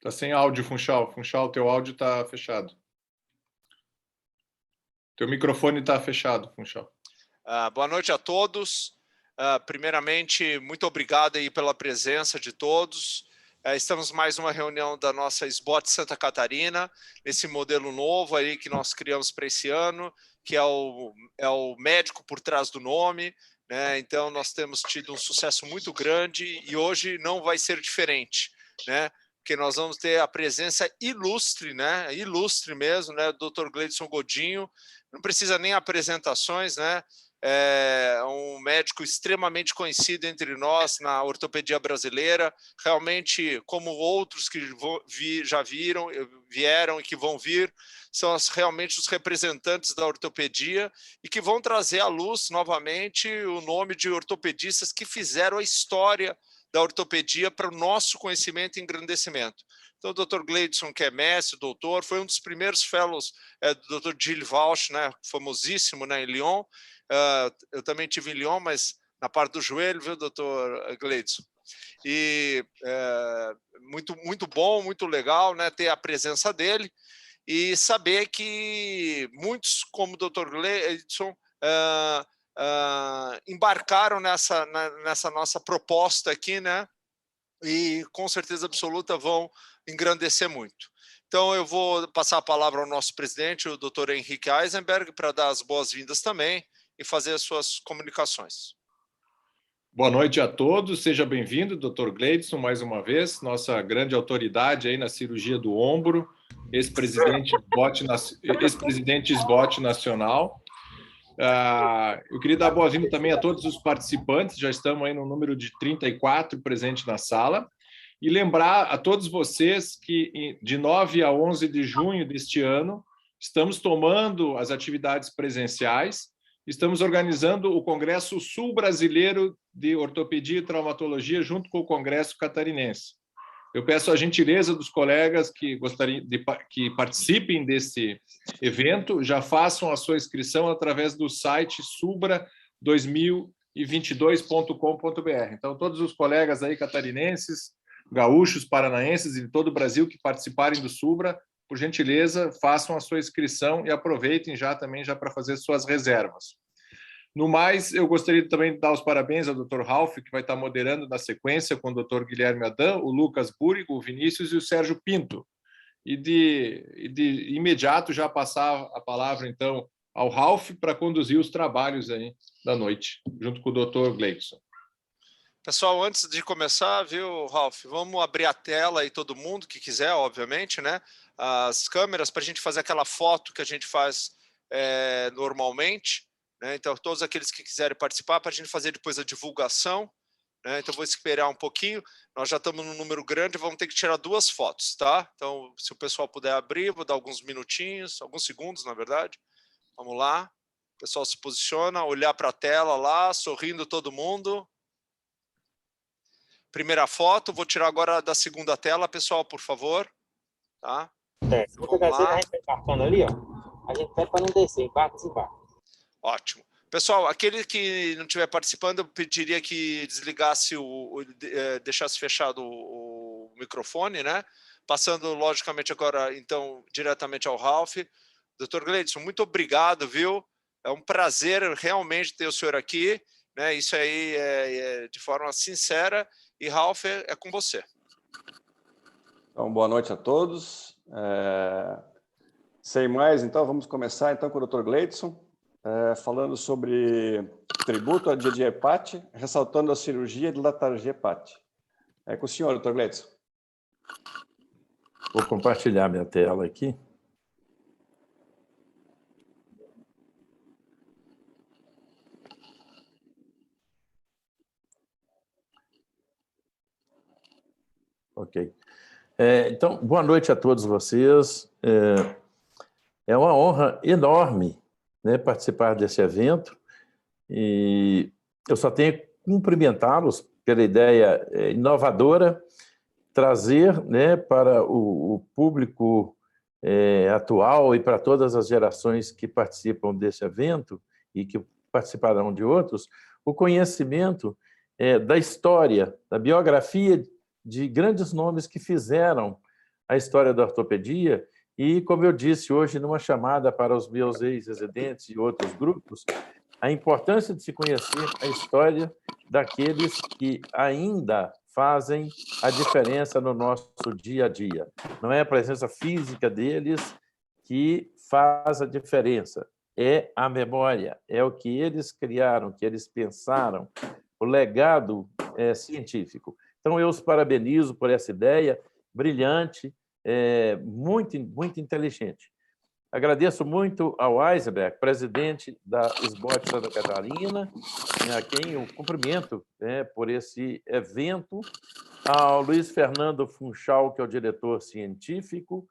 Tá sem áudio, Funchal. Funchal, teu áudio está fechado. Teu microfone está fechado, Funchal. Boa noite a todos. Primeiramente, muito obrigado aí pela presença de todos. Estamos mais uma reunião da nossa SBOT Santa Catarina, nesse modelo novo aí que nós criamos para esse ano, que é o médico por trás do nome, né? Então, nós temos tido um sucesso muito grande e hoje não vai ser diferente, né? Porque nós vamos ter a presença ilustre, né? Ilustre mesmo, né? Do Dr. Gleidson Godinho. Não precisa nem apresentações, né? É um médico extremamente conhecido entre nós na ortopedia brasileira, realmente como outros que já vieram e que vão vir, são realmente os representantes da ortopedia e que vão trazer à luz novamente o nome de ortopedistas que fizeram a história da ortopedia para o nosso conhecimento e engrandecimento. Então, o Dr. Gleidson, que é mestre, doutor, foi um dos primeiros fellows do Dr. Gilles Walsh, né, famosíssimo, né, em Lyon. Eu também tive em Lyon, mas na parte do joelho, viu, Dr. Gleidson? E muito bom, muito legal, né, ter a presença dele e saber que muitos, como o Dr. Gleidson, embarcaram nessa nossa proposta aqui, né? E com certeza absoluta vão engrandecer muito. Então eu vou passar a palavra ao nosso presidente, o Dr. Henrique Eisenberg, para dar as boas-vindas também e fazer as suas comunicações. Boa noite a todos, seja bem-vindo, Dr. Gleidson, mais uma vez, nossa grande autoridade aí na cirurgia do ombro, ex-presidente SBOT Nacional. Eu queria dar boas-vindas também a todos os participantes, já estamos aí no número de 34 presentes na sala, e lembrar a todos vocês que de 9 a 11 de junho deste ano, estamos tomando as atividades presenciais, estamos organizando o Congresso Sul Brasileiro de Ortopedia e Traumatologia junto com o Congresso Catarinense. Eu peço a gentileza dos colegas que que participem desse evento, já façam a sua inscrição através do site subra2022.com.br. Então, todos os colegas aí catarinenses, gaúchos, paranaenses e de todo o Brasil que participarem do Subra, por gentileza, façam a sua inscrição e aproveitem já para fazer suas reservas. No mais, eu gostaria também de dar os parabéns ao Dr. Ralph, que vai estar moderando na sequência com o Dr. Guilherme Adam, o Lucas Búrigo, o Vinícius e o Sérgio Pinto. E de imediato já passar a palavra, então, ao Ralph para conduzir os trabalhos aí da noite, junto com o Dr. Gleidson. Pessoal, antes de começar, viu, Ralph, vamos abrir a tela aí, todo mundo que quiser, obviamente, né? As câmeras para a gente fazer aquela foto que a gente faz normalmente, né? Então, todos aqueles que quiserem participar, para a gente fazer depois a divulgação, né? Então, vou esperar um pouquinho. Nós já estamos num número grande, vamos ter que tirar 2 fotos, tá? Então, se o pessoal puder abrir, vou dar alguns minutinhos, alguns segundos, na verdade. Vamos lá. O pessoal se posiciona, olhar para a tela lá, sorrindo todo mundo. Primeira foto, vou tirar agora da segunda tela, pessoal, por favor. Tá? Vamos lá. A gente vai marcando ali, ó. A gente pede para não descer, embarca, desembarca. Ótimo. Pessoal, aquele que não estiver participando, eu pediria que desligasse deixasse fechado o microfone, né? Passando, logicamente, agora, então, diretamente ao Ralph. Dr. Gleidson, muito obrigado, viu? É um prazer realmente ter o senhor aqui, né? Isso aí é de forma sincera. E, Ralph, é com você. Então, boa noite a todos. Sem mais, então, vamos começar então, com o Dr. Gleidson, falando sobre tributo à Didi Hepati, ressaltando a cirurgia de letargia hepati. É com o senhor, Dr. Gleidson. Vou compartilhar minha tela aqui. Ok. Então, boa noite a todos vocês. É uma honra enorme, né, participar desse evento e eu só tenho que cumprimentá-los pela ideia inovadora, trazer, né, para o público atual e para todas as gerações que participam desse evento e que participarão de outros, o conhecimento da história, da biografia de grandes nomes que fizeram a história da ortopedia e, como eu disse hoje, numa chamada para os meus ex-residentes e outros grupos, a importância de se conhecer a história daqueles que ainda fazem a diferença no nosso dia a dia. Não é a presença física deles que faz a diferença, é a memória, é o que eles criaram, que eles pensaram, o legado científico. Então, eu os parabenizo por essa ideia brilhante, muito, muito inteligente. Agradeço muito ao Eisenberg, presidente da SBOT Santa Catarina, a quem eu cumprimento por esse evento, ao Luiz Fernando Funchal, que é o diretor científico,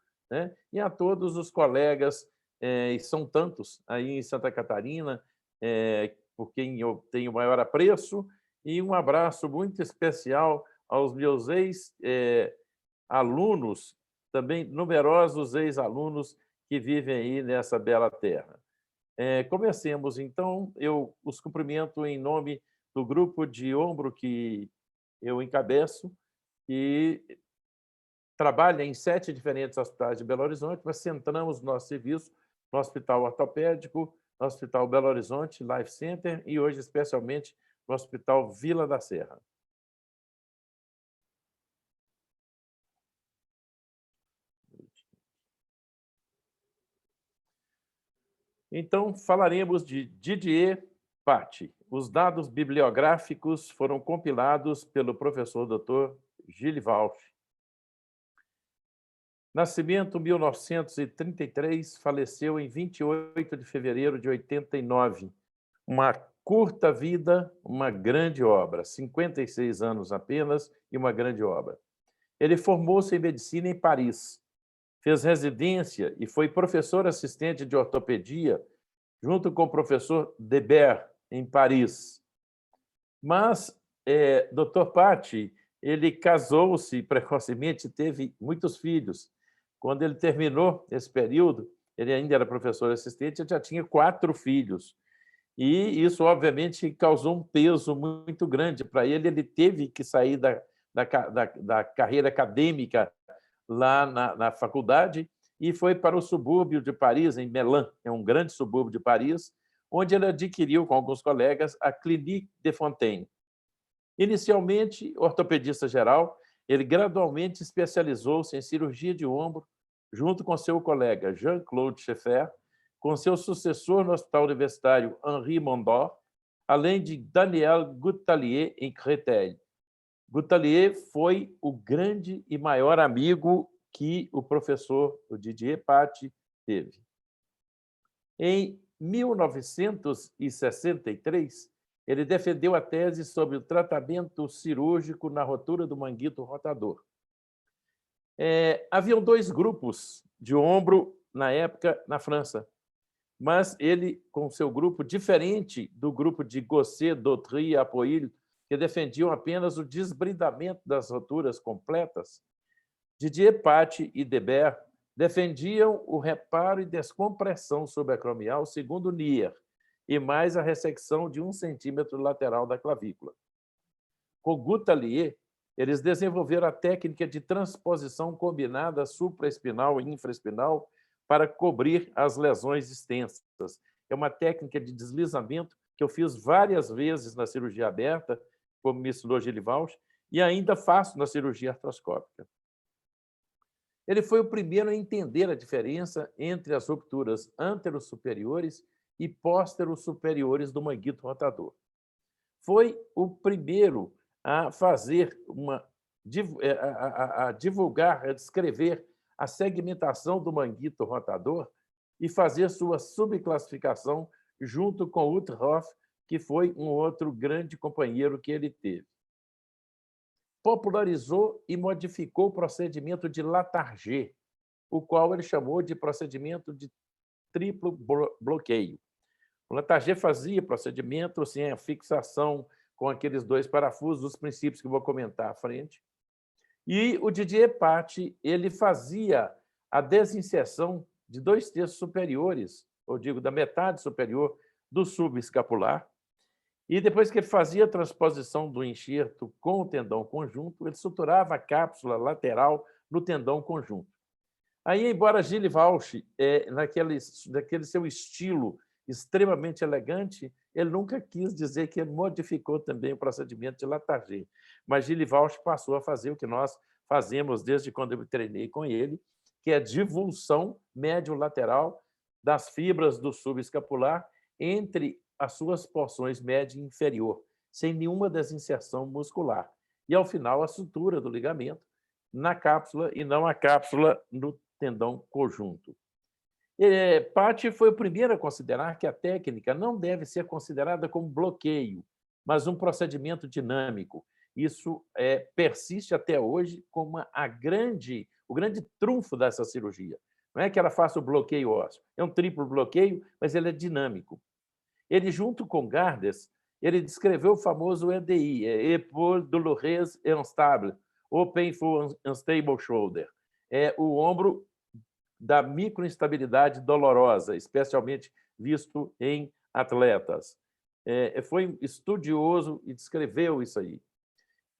e a todos os colegas, e são tantos aí em Santa Catarina, por quem eu tenho maior apreço, e um abraço muito especial aos meus ex-alunos, também numerosos ex-alunos que vivem aí nessa bela terra. Comecemos, então, eu os cumprimento em nome do grupo de ombro que eu encabeço, e trabalha em 7 diferentes hospitais de Belo Horizonte, mas centramos nosso serviço no Hospital Ortopédico, no Hospital Belo Horizonte Life Center e hoje, especialmente, no Hospital Vila da Serra. Então, falaremos de Didier Patti. Os dados bibliográficos foram compilados pelo professor Dr. Gilles Walsh. Nascimento 1933, faleceu em 28 de fevereiro de 89. Uma curta vida, uma grande obra, 56 anos apenas e uma grande obra. Ele formou-se em medicina em Paris, fez residência e foi professor assistente de ortopedia junto com o professor Debert, em Paris. Mas Dr. Patti, ele casou-se precocemente, teve muitos filhos. Quando ele terminou esse período, ele ainda era professor assistente, ele já tinha 4 filhos. E isso, obviamente, causou um peso muito grande para ele. Ele teve que sair da carreira acadêmica lá na faculdade e foi para o subúrbio de Paris, em Melun, é um grande subúrbio de Paris, onde ele adquiriu, com alguns colegas, a Clinique de Fontaine. Inicialmente, ortopedista geral, ele gradualmente especializou-se em cirurgia de ombro, junto com seu colega Jean-Claude Scheffer, com seu sucessor no Hospital Universitário Henri Mondor, além de Daniel Goutallier, em Créteil. Goutallier foi o grande e maior amigo que o professor Didier Patti teve. Em 1963, ele defendeu a tese sobre o tratamento cirúrgico na rotura do manguito rotador. Haviam 2 grupos de ombro, na época, na França, mas ele, com seu grupo, diferente do grupo de Gosset, Dautry e Apoil, que defendiam apenas o desbridamento das roturas completas, Didier Patti e Debert defendiam o reparo e descompressão subacromial segundo Nier, e mais a ressecção de 1 centímetro lateral da clavícula. Com Goutallier, eles desenvolveram a técnica de transposição combinada supraespinal e infraespinal para cobrir as lesões extensas. É uma técnica de deslizamento que eu fiz várias vezes na cirurgia aberta, como me ensinou Gilles Walsh, e ainda faço na cirurgia artroscópica. Ele foi o primeiro a entender a diferença entre as rupturas anterosuperiores e póstero-superiores do manguito rotador. Foi o primeiro a fazer a divulgar, a descrever a segmentação do manguito rotador e fazer sua subclassificação junto com Uthoff, que foi um outro grande companheiro que ele teve. Popularizou e modificou o procedimento de Latarjet, o qual ele chamou de procedimento de triplo bloqueio. O Latarjet fazia procedimento sem a fixação com aqueles 2 parafusos, os princípios que eu vou comentar à frente. E o Didier Patti, ele fazia a desinserção de 2/3 superiores, ou digo, da metade superior do subescapular. E depois que ele fazia a transposição do enxerto com o tendão conjunto, ele suturava a cápsula lateral no tendão conjunto. Aí, embora Gilles Walsh, naquele seu estilo extremamente elegante, ele nunca quis dizer que ele modificou também o procedimento de Latarjet. Mas Gilles Walsh passou a fazer o que nós fazemos desde quando eu treinei com ele, que é divulsão médio-lateral das fibras do subescapular entre as suas porções média e inferior, sem nenhuma desinserção muscular. E, ao final, a sutura do ligamento na cápsula e não a cápsula no tendão conjunto. Patty foi o primeiro a considerar que a técnica não deve ser considerada como bloqueio, mas um procedimento dinâmico. Isso persiste até hoje como o grande trunfo dessa cirurgia. Não é que ela faça o bloqueio ósseo, é um triplo bloqueio, mas ele é dinâmico. Ele, junto com Gardès, ele descreveu o famoso EDI, Épaule douloureuse et instable, ou Painful Unstable Shoulder. É o ombro da microinstabilidade dolorosa, especialmente visto em atletas. Foi estudioso e descreveu isso aí.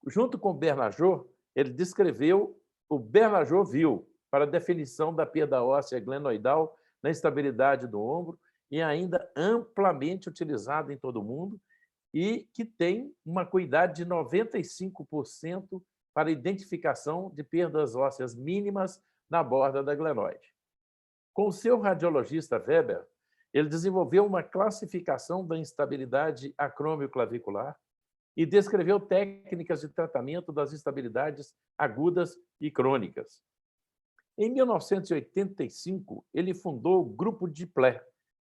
Junto com Bernajot, ele descreveu o Bernajot-View para a definição da perda óssea glenoidal na instabilidade do ombro e ainda amplamente utilizado em todo o mundo e que tem uma cuidade de 95% para identificação de perdas ósseas mínimas na borda da glenoide. Com o seu radiologista Weber, ele desenvolveu uma classificação da instabilidade acromioclavicular e descreveu técnicas de tratamento das instabilidades agudas e crônicas. Em 1985, ele fundou o Grupo Duplet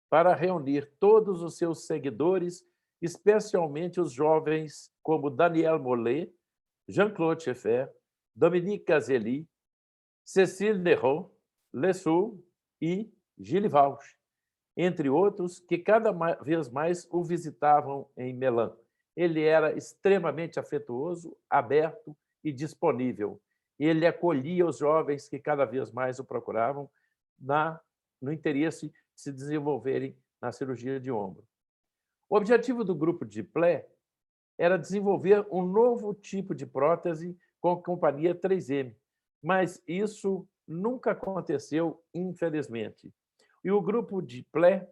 para reunir todos os seus seguidores, especialmente os jovens como Daniel Mollet, Jean-Claude Scheffer, Dominique Cazelli, Cécile Néraud, Lesourd e Gilles Walsh, entre outros, que cada vez mais o visitavam em Melan. Ele era extremamente afetuoso, aberto e disponível. Ele acolhia os jovens que cada vez mais o procuravam no interesse de se desenvolverem na cirurgia de ombro. O objetivo do grupo Duplet era desenvolver um novo tipo de prótese com a companhia 3M, mas isso nunca aconteceu, infelizmente. E o grupo Duplet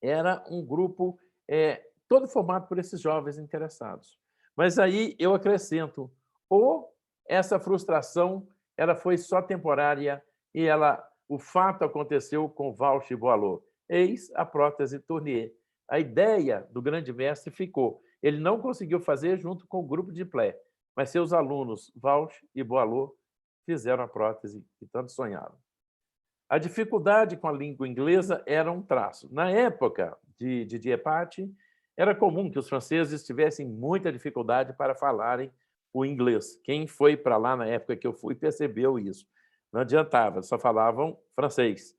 era um grupo todo formado por esses jovens interessados. Mas aí eu acrescento, ou essa frustração ela foi só temporária e o fato aconteceu com Walsh e Boileau. Eis a prótese Tournier. A ideia do grande mestre ficou. Ele não conseguiu fazer junto com o grupo Duplet, mas seus alunos Walsh e Boileau fizeram a prótese que tanto sonhavam. A dificuldade com a língua inglesa era um traço. Na época de Didier Patty, era comum que os franceses tivessem muita dificuldade para falarem o inglês. Quem foi para lá na época que eu fui percebeu isso. Não adiantava, só falavam francês.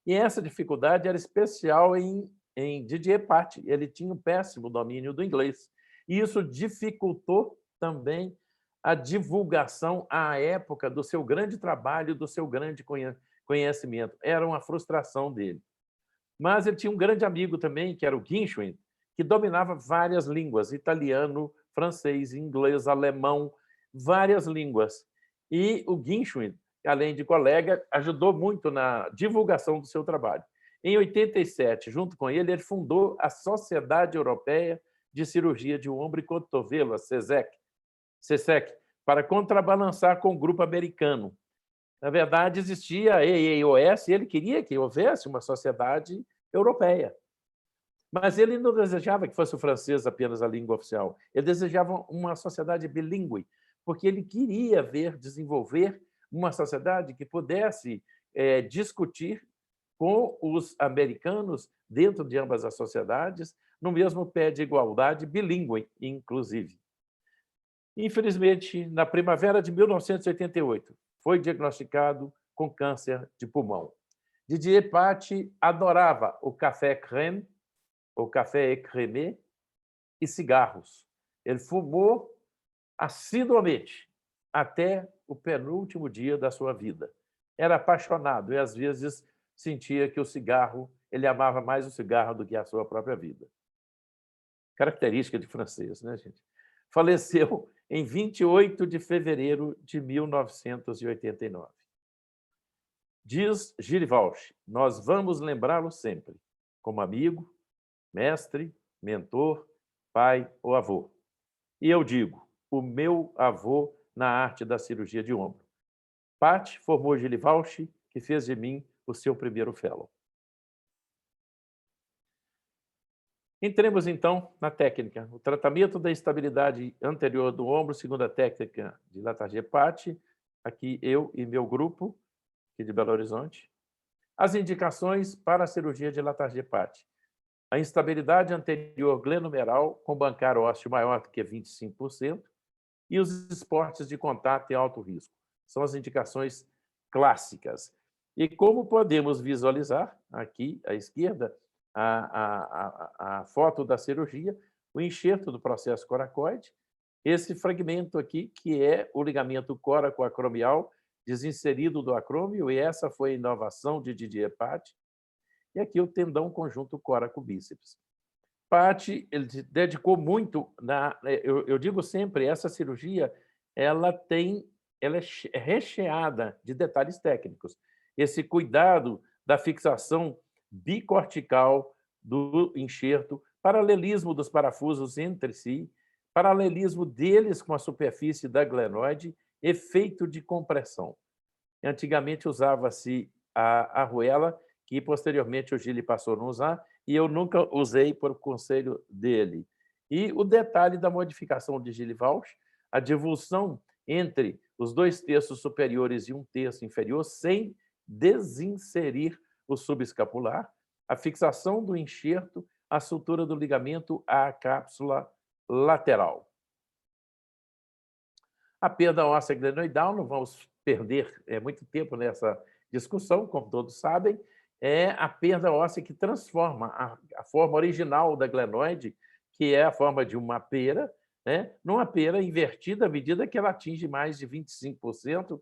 E essa dificuldade era especial em Didier Patty. Ele tinha um péssimo domínio do inglês. E isso dificultou também a divulgação à época do seu grande trabalho, do seu grande conhecimento. Era uma frustração dele. Mas ele tinha um grande amigo também, que era o Ginschwinn, que dominava várias línguas, italiano, francês, inglês, alemão, várias línguas. E o Ginschwinn, além de colega, ajudou muito na divulgação do seu trabalho. Em 87, junto com ele, ele fundou a Sociedade Europeia de Cirurgia de Ombro e Cotovelo, a CESEC, para contrabalançar com o grupo americano. Na verdade, existia a EAOS e ele queria que houvesse uma sociedade europeia. Mas ele não desejava que fosse o francês apenas a língua oficial. Ele desejava uma sociedade bilíngue, porque ele queria desenvolver uma sociedade que pudesse discutir com os americanos, dentro de ambas as sociedades, no mesmo pé de igualdade, bilíngue, inclusive. Infelizmente, na primavera de 1988, foi diagnosticado com câncer de pulmão. Didier Patty adorava o café crème, o café écrémé e cigarros. Ele fumou assiduamente até o penúltimo dia da sua vida. Era apaixonado e, às vezes, sentia que ele amava mais o cigarro do que a sua própria vida. Característica de francês, né, gente? Faleceu em 28 de fevereiro de 1989. Diz Girivalch, nós vamos lembrá-lo sempre, como amigo, mestre, mentor, pai ou avô. E eu digo, o meu avô na arte da cirurgia de ombro. Pat formou Girivalch, que fez de mim o seu primeiro fellow. Entremos, então, na técnica. O tratamento da instabilidade anterior do ombro, segundo a técnica de Latarjet-Pat, aqui eu e meu grupo, aqui de Belo Horizonte. As indicações para a cirurgia de Latarjet-Pat. A instabilidade anterior glenomeral com bancar ósseo maior do que 25% e os esportes de contato em alto risco. São as indicações clássicas. E como podemos visualizar, aqui à esquerda, a foto da cirurgia, o enxerto do processo coracoide, esse fragmento aqui, que é o ligamento coracoacromial desinserido do acrômio, e essa foi a inovação de Didier Pat, e aqui o tendão conjunto coraco-bíceps. Pat, ele dedicou muito, eu digo sempre, essa cirurgia ela é recheada de detalhes técnicos. Esse cuidado da fixação bicortical do enxerto, paralelismo dos parafusos entre si, paralelismo deles com a superfície da glenoide, efeito de compressão. Antigamente usava-se a arruela, que posteriormente o Gili passou a não usar, e eu nunca usei por conselho dele. E o detalhe da modificação de Girivalch, a divulsão entre os 2 terços superiores e 1 terço inferior, sem desinserir o subescapular, a fixação do enxerto, a sutura do ligamento à cápsula lateral. A perda óssea glenoidal, não vamos perder muito tempo nessa discussão, como todos sabem, é a perda óssea que transforma a forma original da glenoide, que é a forma de uma pera, né, numa pera invertida à medida que ela atinge mais de 25%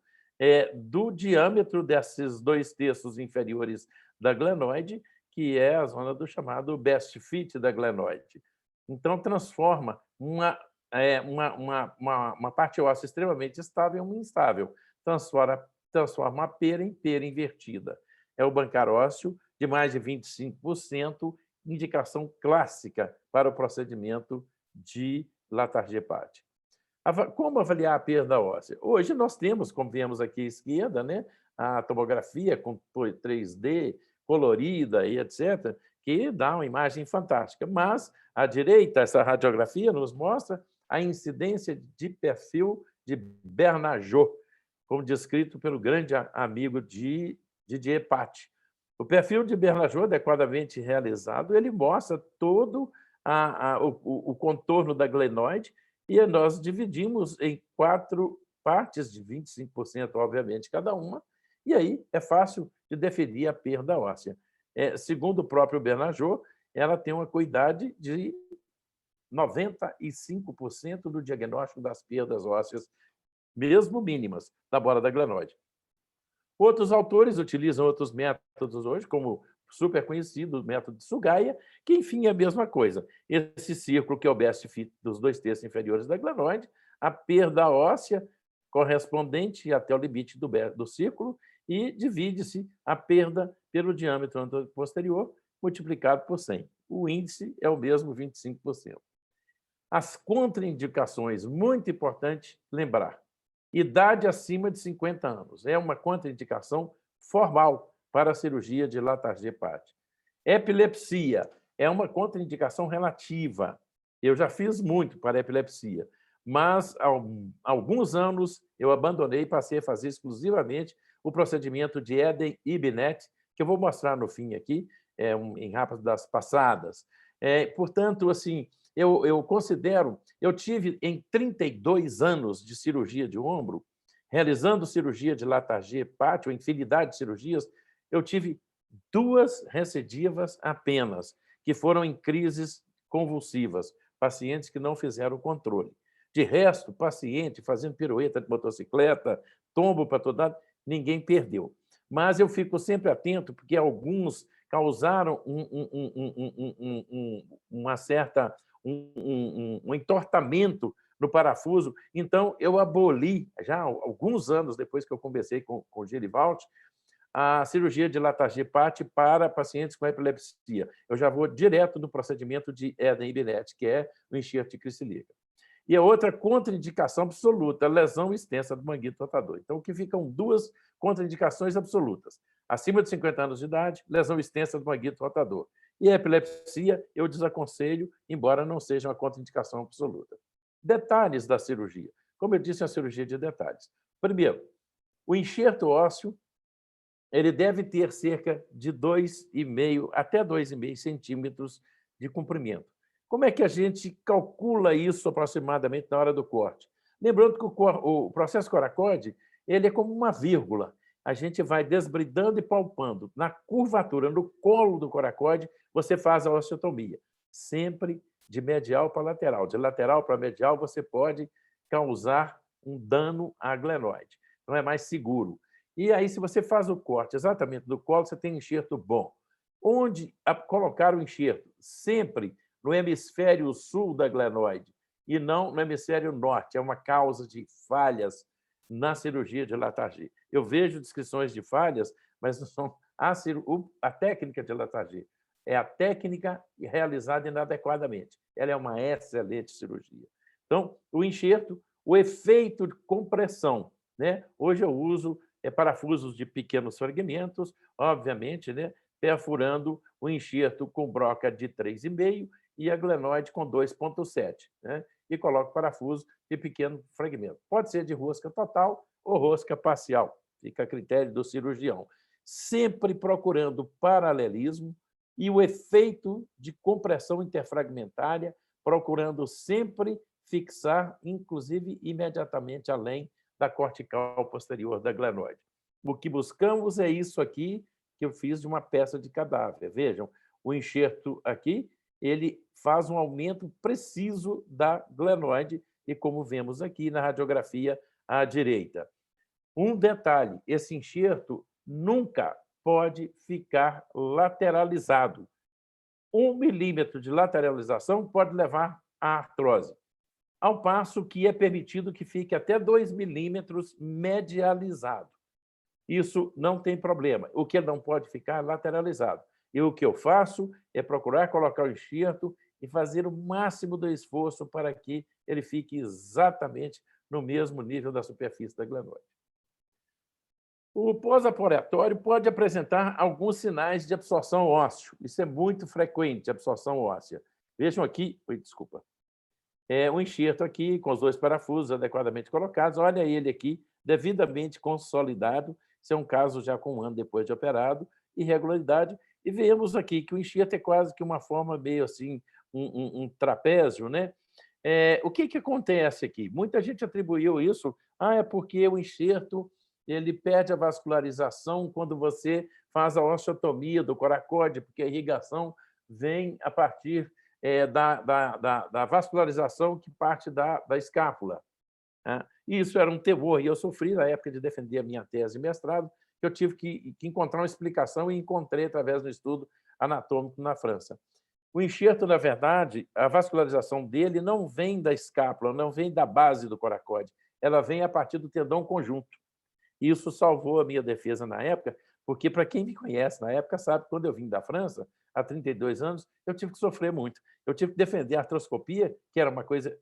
do diâmetro desses 2 terços inferiores da glenoide, que é a zona do chamado best fit da glenoide. Então, transforma uma parte óssea extremamente estável em uma instável, transforma a pera em pera invertida. É o bancar ósseo de mais de 25%, indicação clássica para o procedimento de Latarjet-Pat. Como avaliar a perda óssea? Hoje nós temos, como vemos aqui à esquerda, né, a tomografia com 3D, colorida e etc., que dá uma imagem fantástica. Mas, à direita, essa radiografia nos mostra a incidência de perfil de Bernajoux, como descrito pelo grande amigo de Didier Pat. O perfil de Bernajoux, adequadamente realizado, ele mostra todo o contorno da glenoide, e nós dividimos em 4 partes de 25%, obviamente, cada uma, e aí é fácil de definir a perda óssea. Segundo o próprio Bernajoux, ela tem uma cuidade de 95% do diagnóstico das perdas ósseas, mesmo mínimas, da borda da glenoide. Outros autores utilizam outros métodos hoje, como super conhecido, o método de Sugaia, que, enfim, é a mesma coisa. Esse círculo, que é o best fit dos 2 terços inferiores da glenoide, a perda óssea correspondente até o limite do círculo, e divide-se a perda pelo diâmetro posterior, multiplicado por 100. O índice é o mesmo, 25%. As contraindicações, muito importante lembrar. Idade acima de 50 anos. É uma contraindicação formal para a cirurgia de Latarjet-Pat. Epilepsia é uma contraindicação relativa. Eu já fiz muito para epilepsia, mas há alguns anos eu abandonei e passei a fazer exclusivamente o procedimento de Eden-Ibinet, que eu vou mostrar no fim aqui, em rápidas passadas. Portanto, assim, eu considero, eu tive em 32 anos de cirurgia de ombro, realizando cirurgia de Latarjet-Pat, ou infinidade de cirurgias, eu tive 2 recidivas apenas, que foram em crises convulsivas, pacientes que não fizeram controle. De resto, paciente fazendo pirueta de motocicleta, tombo para todo lado, ninguém perdeu. Mas eu fico sempre atento, porque alguns causaram um entortamento no parafuso. Então, eu aboli, já há alguns anos depois que eu conversei com o Girivalch, a cirurgia de Latarjet-Patti para pacientes com epilepsia. Eu já vou direto no procedimento de Eden-Binet, que é o enxerto de Crist-Lígano. E a outra contraindicação absoluta, lesão extensa do manguito rotador. Então, aqui ficam duas contraindicações absolutas. Acima de 50 anos de idade, lesão extensa do manguito rotador. E a epilepsia, eu desaconselho, embora não seja uma contraindicação absoluta. Detalhes da cirurgia. Como eu disse, é uma cirurgia de detalhes. Primeiro, o enxerto ósseo ele deve ter cerca de 2,5 até 2,5 centímetros de comprimento. Como é que a gente calcula isso aproximadamente na hora do corte? Lembrando que o processo coracode ele é como uma vírgula. A gente vai desbridando e palpando. Na curvatura, no colo do coracode, você faz a osteotomia. Sempre de medial para lateral. De lateral para medial, você pode causar um dano à glenoide. Não é mais seguro. E aí, se você faz o corte exatamente do colo, você tem um enxerto bom. Onde colocar o enxerto? Sempre no hemisfério sul da glenoide e não no hemisfério norte. É uma causa de falhas na cirurgia de Latarjet. Eu vejo descrições de falhas, mas não são a técnica de Latarjet. É a técnica realizada inadequadamente. Ela é uma excelente cirurgia. Então, o enxerto, o efeito de compressão, né? Hoje eu uso parafusos de pequenos fragmentos, obviamente, né? Perfurando o enxerto com broca de 3,5 e a glenoide com 2,7, né? E coloco parafuso de pequeno fragmento. Pode ser de rosca total ou rosca parcial, fica a critério do cirurgião. Sempre procurando paralelismo e o efeito de compressão interfragmentária, procurando sempre fixar, inclusive imediatamente além da cortical posterior da glenoide. O que buscamos é isso aqui que eu fiz de uma peça de cadáver. Vejam, o enxerto aqui, ele faz um aumento preciso da glenoide e como vemos aqui na radiografia à direita. Um detalhe, esse enxerto nunca pode ficar lateralizado. 1 milímetro de lateralização pode levar à artrose, ao passo que é permitido que fique até 2 milímetros medializado. Isso não tem problema. O que não pode ficar lateralizado. E o que eu faço é procurar colocar o enxerto e fazer o máximo do esforço para que ele fique exatamente no mesmo nível da superfície da glenoide. O pós-operatório pode apresentar alguns sinais de absorção óssea. Isso é muito frequente, absorção óssea. Vejam aqui, desculpa. O enxerto aqui, com os 2 parafusos adequadamente colocados. Olha ele aqui, devidamente consolidado. Isso é um caso já com 1 ano depois de operado. Irregularidade. E vemos aqui que o enxerto é quase que uma forma meio assim, um trapézio, né? O que acontece aqui? Muita gente atribuiu isso, é porque o enxerto ele perde a vascularização quando você faz a osteotomia do coracode, porque a irrigação vem a partir da vascularização que parte da escápula. E isso era um temor, e eu sofri na época de defender a minha tese de mestrado, que eu tive que encontrar uma explicação e encontrei através do estudo anatômico na França. O enxerto, na verdade, a vascularização dele não vem da escápula, não vem da base do coracode, ela vem a partir do tendão conjunto. Isso salvou a minha defesa na época, porque, para quem me conhece na época, sabe que quando eu vim da França, há 32 anos, eu tive que sofrer muito. Eu tive que defender a artroscopia, que era uma coisa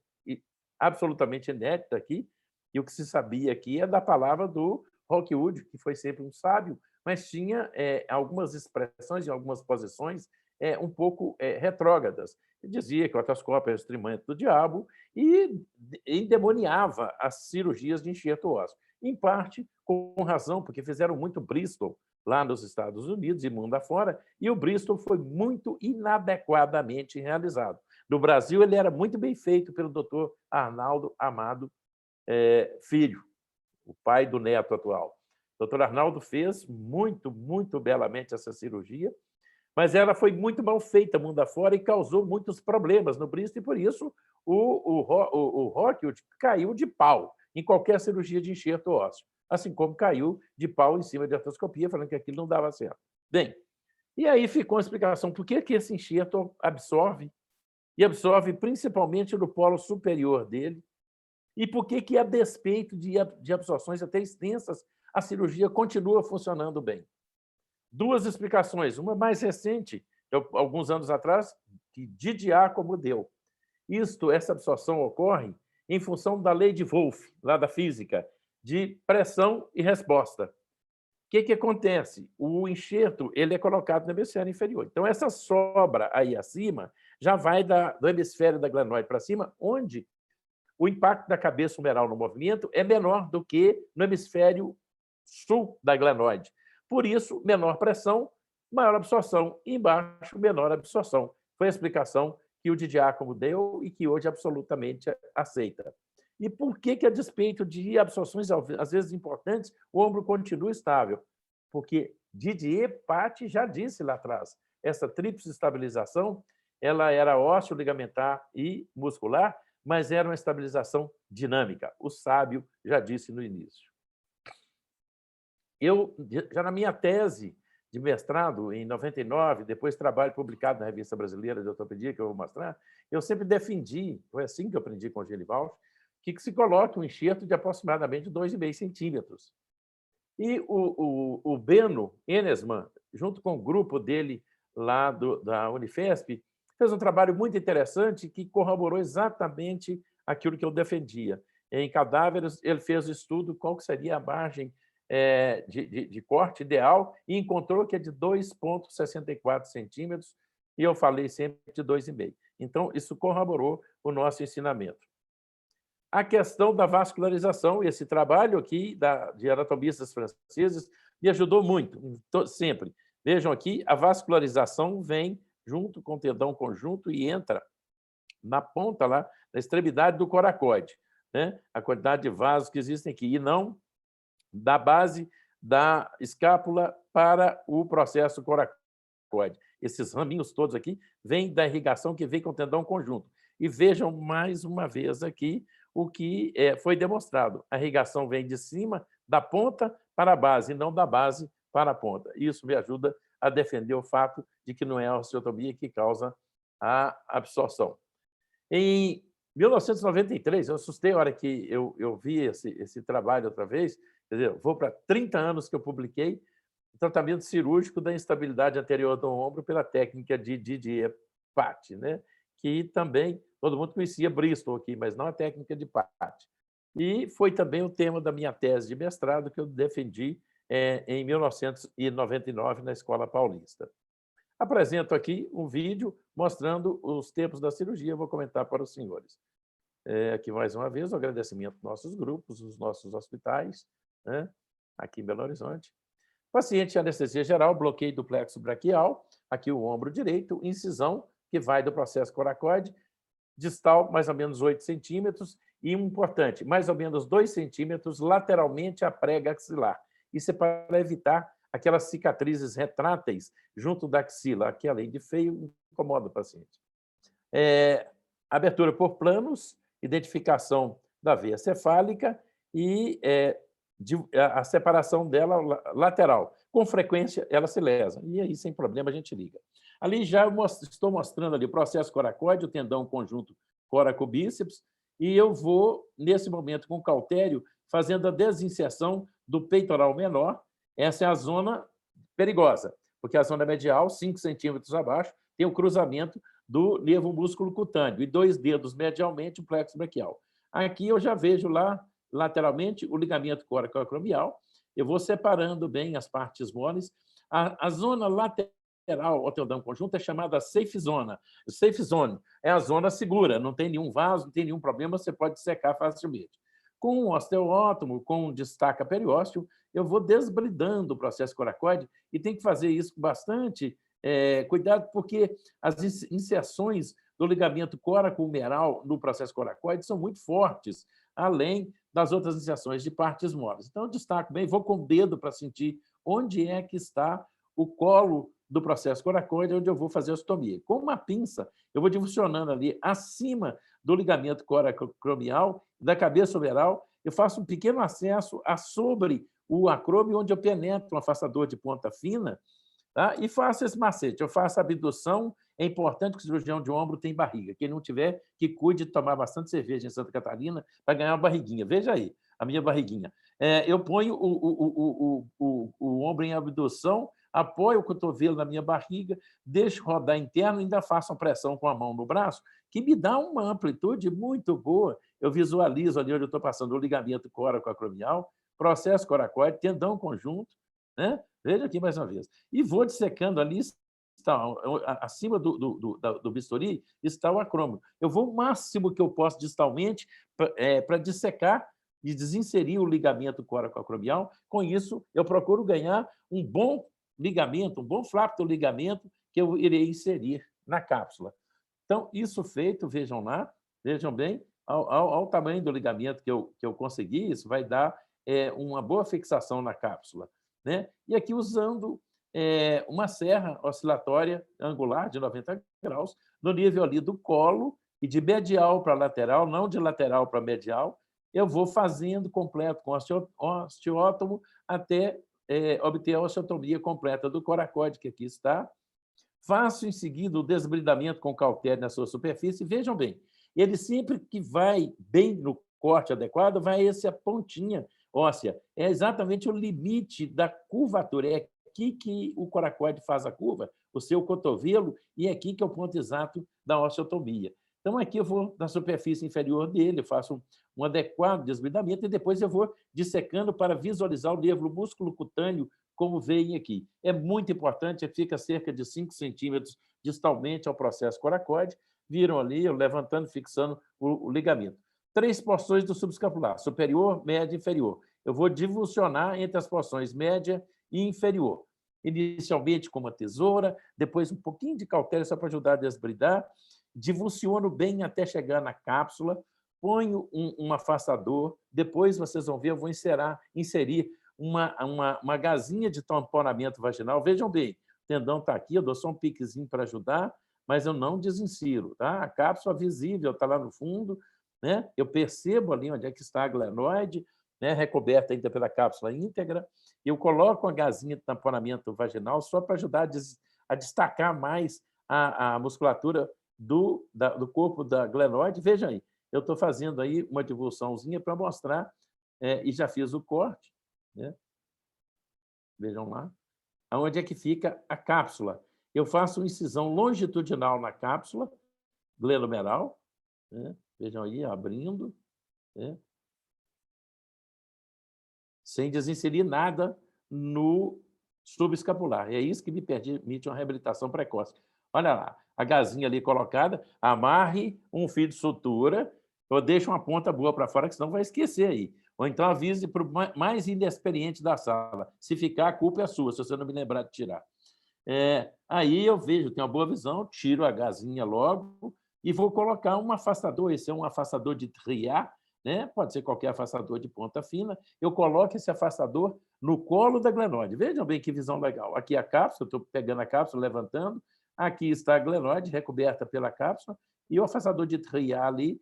absolutamente inédita aqui, e o que se sabia aqui é da palavra do Rockwood, que foi sempre um sábio, mas tinha algumas expressões, em algumas posições, um pouco retrógradas. Ele dizia que o artroscópio era o instrumento do diabo e endemoniava as cirurgias de enxerto ósseo. Em parte, com razão, porque fizeram muito Bristol lá nos Estados Unidos e mundo afora, e o Bristol foi muito inadequadamente realizado. No Brasil, ele era muito bem feito pelo Dr. Arnaldo Amado Filho, o pai do neto atual. O Dr. Arnaldo fez muito, muito belamente essa cirurgia, mas ela foi muito mal feita mundo afora e causou muitos problemas no Bristol, e por isso o Rockwood caiu de pau em qualquer cirurgia de enxerto ósseo, assim como caiu de pau em cima de artroscopia, falando que aquilo não dava certo. Bem, e aí ficou a explicação por que esse enxerto absorve, e absorve principalmente no polo superior dele, e por que, a despeito de absorções até extensas, a cirurgia continua funcionando bem. Duas explicações. Uma mais recente, alguns anos atrás, que Didiacomo deu. Essa absorção ocorre em função da lei de Wolff, lá da física, de pressão e resposta. O que acontece? O enxerto ele é colocado no hemisfério inferior. Então, essa sobra aí acima já vai do hemisfério da glenoide para cima, onde o impacto da cabeça humeral no movimento é menor do que no hemisfério sul da glenoide. Por isso, menor pressão, maior absorção. E embaixo, menor absorção. Foi a explicação que o Didiacomo deu e que hoje absolutamente aceita. E por que, a despeito de absorções, às vezes importantes, o ombro continua estável? Porque Didier Patti já disse lá atrás, essa tríplice estabilização ela era ósseo, ligamentar e muscular, mas era uma estabilização dinâmica. O sábio já disse no início. Eu, já na minha tese de mestrado, em 99, depois trabalho publicado na Revista Brasileira de Ortopedia, que eu vou mostrar, eu sempre defendi, foi assim que eu aprendi com o Genivaldo, que se coloque um enxerto de aproximadamente 2,5 centímetros. E o Beno Enesman, junto com o grupo dele lá da Unifesp, fez um trabalho muito interessante que corroborou exatamente aquilo que eu defendia. Em cadáveres, ele fez o estudo qual que seria a margem de corte ideal e encontrou que é de 2,64 centímetros, e eu falei sempre de 2,5. Então, isso corroborou o nosso ensinamento. A questão da vascularização, esse trabalho aqui de anatomistas franceses me ajudou muito, sempre. Vejam aqui, a vascularização vem junto com o tendão conjunto e entra na ponta, lá, na extremidade do coracoide, né? A quantidade de vasos que existem aqui, e não da base da escápula para o processo coracoide. Esses raminhos todos aqui vêm da irrigação que vem com o tendão conjunto. E vejam mais uma vez aqui o que foi demonstrado. A irrigação vem de cima, da ponta para a base, e não da base para a ponta. Isso me ajuda a defender o fato de que não é a osteotomia que causa a absorção. Em 1993, eu assustei a hora que eu vi esse trabalho outra vez, quer dizer, vou para 30 anos que eu publiquei o tratamento cirúrgico da instabilidade anterior do ombro pela técnica de Didier Patti, né? Que também todo mundo conhecia Bristol aqui, mas não a técnica de Patti. E foi também o tema da minha tese de mestrado que eu defendi em 1999 na Escola Paulista. Apresento aqui um vídeo mostrando os tempos da cirurgia, vou comentar para os senhores. Aqui, mais uma vez, o agradecimento aos nossos grupos, os nossos hospitais, né? Aqui em Belo Horizonte. Paciente de anestesia geral, bloqueio do plexo braquial, aqui o ombro direito, incisão, que vai do processo coracoide, distal, mais ou menos 8 centímetros, e importante, mais ou menos 2 centímetros lateralmente à prega axilar. Isso é para evitar aquelas cicatrizes retráteis junto da axila, que, além de feio, incomoda o paciente. Abertura por planos, identificação da veia cefálica e a separação dela lateral. Com frequência, ela se lesa. E aí, sem problema, a gente liga. Ali já estou mostrando ali o processo coracoide, o tendão conjunto coracobíceps, e eu vou, nesse momento, com cautério, fazendo a desinserção do peitoral menor. Essa é a zona perigosa, porque a zona medial, 5 centímetros abaixo, tem o cruzamento do nervo músculo cutâneo, e 2 dedos medialmente o plexo braquial. Aqui eu já vejo lá, lateralmente, o ligamento coracoacromial. Eu vou separando bem as partes moles. A zona lateral ao tendão conjunto é chamada safe zone. Safe zone é a zona segura, não tem nenhum vaso, não tem nenhum problema, você pode secar facilmente. Com o osteótomo, com o destaca periósteo, eu vou desbridando o processo coracoide e tem que fazer isso com bastante cuidado, porque as inserções do ligamento coraco-humeral no processo coracoide são muito fortes, além das outras inserções de partes moles. Então, eu destaco bem, vou com o dedo para sentir onde é que está o colo do processo coracoide, onde eu vou fazer a osteotomia. Com uma pinça, eu vou divisionando ali acima do ligamento coracoacromial, da cabeça humeral, eu faço um pequeno acesso sobre o acrômio, onde eu penetro um afastador de ponta fina, tá? E faço esse macete. Eu faço a abdução. É importante que o cirurgião de ombro tenha barriga. Quem não tiver, que cuide de tomar bastante cerveja em Santa Catarina para ganhar uma barriguinha. Veja aí, a minha barriguinha. Eu ponho o ombro em abdução, apoio o cotovelo na minha barriga, deixo rodar interno e ainda faço uma pressão com a mão no braço, que me dá uma amplitude muito boa. Eu visualizo ali onde eu estou passando o ligamento coracoacromial, processo coracoide, tendão conjunto, né? Veja aqui mais uma vez. E vou dissecando ali, está, acima do bisturi está o acrômio. Eu vou o máximo que eu posso distalmente para dissecar e desinserir o ligamento coracoacromial. Com isso, eu procuro ganhar um bom ligamento, um bom flaptoligamento que eu irei inserir na cápsula. Então, isso feito, vejam lá, vejam bem, ao tamanho do ligamento que eu consegui, isso vai dar uma boa fixação na cápsula, né? E aqui usando uma serra oscilatória angular de 90 graus, no nível ali do colo e de medial para lateral, não de lateral para medial, eu vou fazendo completo com osteótomo até obter a osteotomia completa do coracoide, que aqui está. Faço em seguida o desbridamento com cautério na sua superfície. Vejam bem, ele sempre que vai bem no corte adequado, vai essa pontinha óssea. É exatamente o limite da curvatura. É aqui que o coracoide faz a curva, o seu cotovelo, e é aqui que é o ponto exato da osteotomia. Então, aqui eu vou na superfície inferior dele, faço um adequado desbridamento e depois eu vou dissecando para visualizar o nervo músculo cutâneo, como veem aqui. É muito importante, fica cerca de 5 centímetros distalmente ao processo coracoide. Viram ali, eu levantando, fixando o ligamento. 3 porções do subescapular, superior, média e inferior. Eu vou divulsionar entre as porções média e inferior. Inicialmente com uma tesoura, depois um pouquinho de cautério só para ajudar a desbridar. Divulsiono bem até chegar na cápsula, ponho um afastador, depois vocês vão ver, eu vou inserir uma gazinha de tamponamento vaginal. Vejam bem, o tendão está aqui, eu dou só um piquezinho para ajudar, mas eu não desinsiro. Tá? A cápsula visível está lá no fundo, né? Eu percebo ali onde é que está a glenoide, né? Recoberta ainda pela cápsula íntegra. Eu coloco uma gazinha de tamponamento vaginal só para ajudar a destacar mais a musculatura do corpo da glenoide. Vejam aí, eu estou fazendo aí uma divulsãozinha para mostrar, e já fiz o corte, né? Vejam lá, aonde é que fica a cápsula. Eu faço uma incisão longitudinal na cápsula glenomeral, né? Vejam aí, abrindo, né? Sem desinserir nada no subescapular. É isso que me permite uma reabilitação precoce. Olha lá, a gazinha ali colocada, amarre um fio de sutura, ou deixe uma ponta boa para fora, que senão vai esquecer aí. Ou então avise para o mais inexperiente da sala. Se ficar, a culpa é sua, se você não me lembrar de tirar. Aí eu vejo, tenho uma boa visão, tiro a gazinha logo e vou colocar um afastador. Esse é um afastador de triar, né? Pode ser qualquer afastador de ponta fina. Eu coloco esse afastador no colo da glenoide. Vejam bem que visão legal. Aqui a cápsula, estou pegando a cápsula, levantando. Aqui está a glenoide, recoberta pela cápsula, e o afastador de triar ali,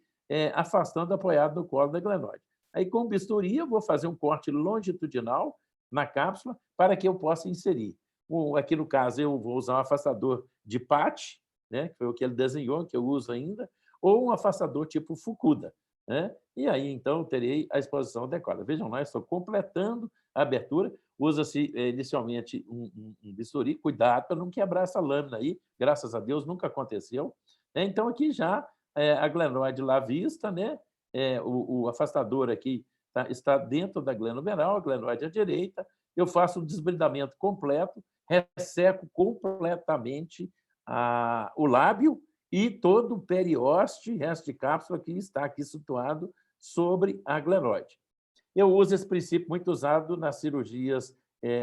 afastando, apoiado no colo da glenoide. Aí, com bisturi, eu vou fazer um corte longitudinal na cápsula para que eu possa inserir. Aqui, no caso, eu vou usar um afastador de patch, né, que foi o que ele desenhou, que eu uso ainda, ou um afastador tipo Fukuda, né? E aí, então, eu terei a exposição adequada. Vejam lá, estou completando a abertura. Usa-se inicialmente um bisturi, cuidado para não quebrar essa lâmina aí, graças a Deus nunca aconteceu. Então, aqui já a glenoide lá vista, né? O afastador aqui está dentro da glenomeral, a glenoide à direita. Eu faço o desbridamento completo, resseco completamente o lábio e todo o periósteo, resto de cápsula que está aqui situado sobre a glenoide. Eu uso esse princípio muito usado nas cirurgias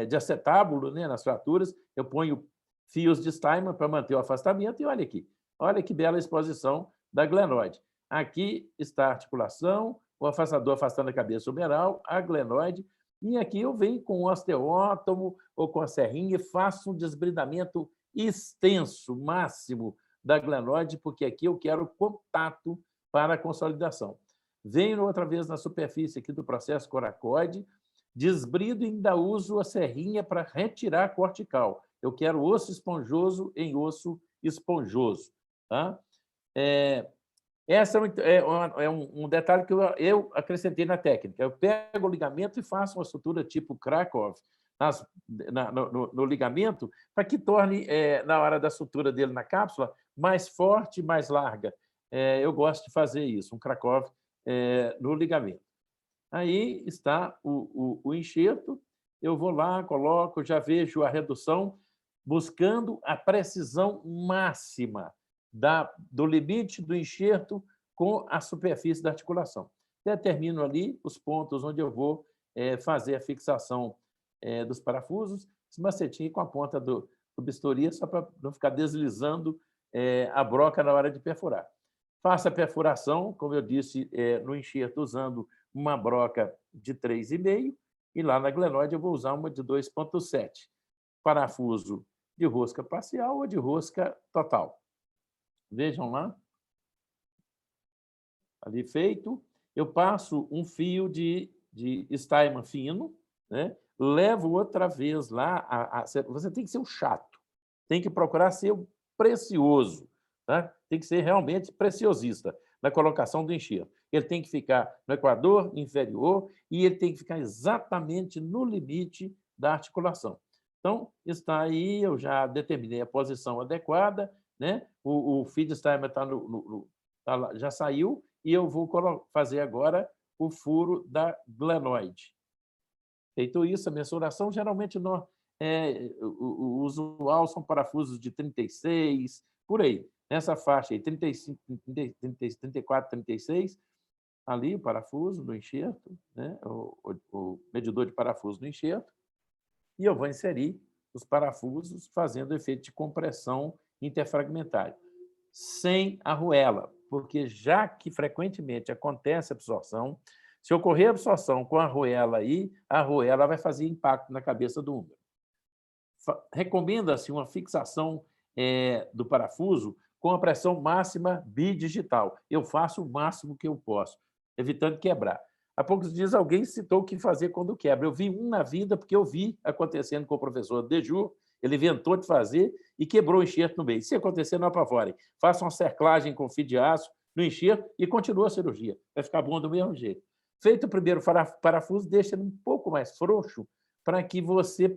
de acetábulo, né, nas fraturas. Eu ponho fios de Steinmann para manter o afastamento e olha que bela exposição da glenoide. Aqui está a articulação, o afastador afastando a cabeça humeral, a glenoide, e aqui eu venho com o osteótomo ou com a serrinha e faço um desbridamento extenso, máximo da glenoide, porque aqui eu quero contato para a consolidação. Venho outra vez na superfície aqui do processo coracoide, desbrido e ainda uso a serrinha para retirar a cortical. Eu quero osso esponjoso em osso esponjoso. Tá? Esse é um detalhe que eu acrescentei na técnica. Eu pego o ligamento e faço uma sutura tipo Krakow, no ligamento, para que torne, na hora da sutura dele na cápsula, mais forte e mais larga. Eu gosto de fazer isso, um Krakow no ligamento. Aí está o enxerto, eu vou lá, coloco, já vejo a redução, buscando a precisão máxima do limite do enxerto com a superfície da articulação. Determino ali os pontos onde eu vou fazer a fixação dos parafusos, esse macetinho com a ponta do bisturi, só para não ficar deslizando a broca na hora de perfurar. Faço a perfuração, como eu disse, no enxerto, usando uma broca de 3,5, e lá na glenoide eu vou usar uma de 2,7. Parafuso de rosca parcial ou de rosca total. Vejam lá. Ali feito. Eu passo um fio de Steinmann fino, né? Levo outra vez lá. Você tem que ser o chato, tem que procurar ser o precioso, tá? Tem que ser realmente preciosista na colocação do enxerto. Ele tem que ficar no equador inferior e ele tem que ficar exatamente no limite da articulação. Então, está aí, eu já determinei a posição adequada, né? O fio de Steinmann já saiu, e eu vou fazer agora o furo da glenoide. Feito isso, a mensuração, geralmente o usual são parafusos de 36, por aí, nessa faixa aí, 35, 34, 36, ali o parafuso no enxerto, né? O medidor de parafuso no enxerto, e eu vou inserir os parafusos fazendo efeito de compressão interfragmentária, sem arruela, porque já que frequentemente acontece absorção, se ocorrer absorção com a arruela aí, a arruela vai fazer impacto na cabeça do húmero. Recomenda-se uma fixação do parafuso com a pressão máxima bidigital. Eu faço o máximo que eu posso, evitando quebrar. Há poucos dias alguém citou o que fazer quando quebra. Eu vi um na vida, porque eu vi acontecendo com o professor Dejour, ele inventou de fazer e quebrou o enxerto no meio. Se acontecer, não apavorem. Faça uma cerclagem com fio de aço no enxerto e continua a cirurgia. Vai ficar bom do mesmo jeito. Feito o primeiro parafuso, deixa ele um pouco mais frouxo para que você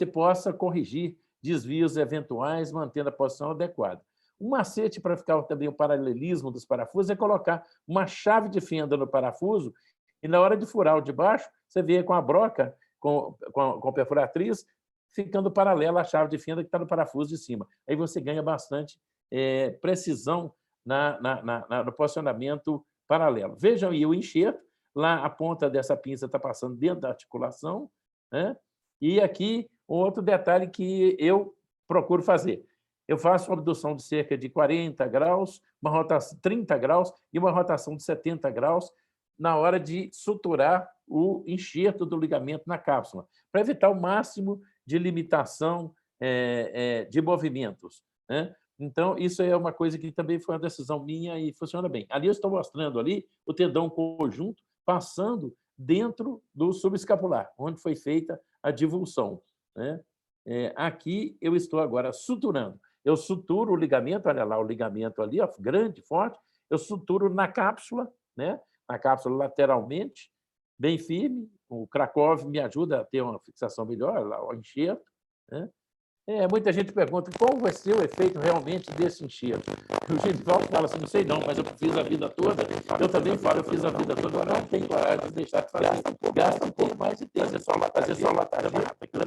possa corrigir desvios eventuais, mantendo a posição adequada. Um macete para ficar também o paralelismo dos parafusos é colocar uma chave de fenda no parafuso e, na hora de furar o de baixo, você vê com a broca, com a perfuratriz, ficando paralela à chave de fenda que está no parafuso de cima. Aí você ganha bastante precisão no posicionamento paralelo. Vejam aí o enxerto, lá a ponta dessa pinça está passando dentro da articulação, né? E aqui um outro detalhe que eu procuro fazer. Eu faço uma abdução de cerca de 40 graus, uma rotação 30 graus e uma rotação de 70 graus na hora de suturar o enxerto do ligamento na cápsula, para evitar o máximo de limitação de movimentos, né? Então, isso é uma coisa que também foi uma decisão minha e funciona bem. Ali eu estou mostrando ali o tendão conjunto passando dentro do subescapular, onde foi feita a divulsão, né? Aqui eu estou agora suturando. Eu suturo o ligamento, olha lá o ligamento ali, ó, grande, forte, eu suturo na cápsula, né? Na cápsula lateralmente, bem firme. O Krakow me ajuda a ter uma fixação melhor, lá o enxerto, né? Muita gente pergunta qual vai ser o efeito realmente desse enxerto. O Genival fala assim, não sei não, mas eu fiz a vida toda. Eu também falo, eu fiz a vida toda, agora não tem coragem de deixar de fazer. Gasta um pouco mais de tempo, fazer só latagem rápida,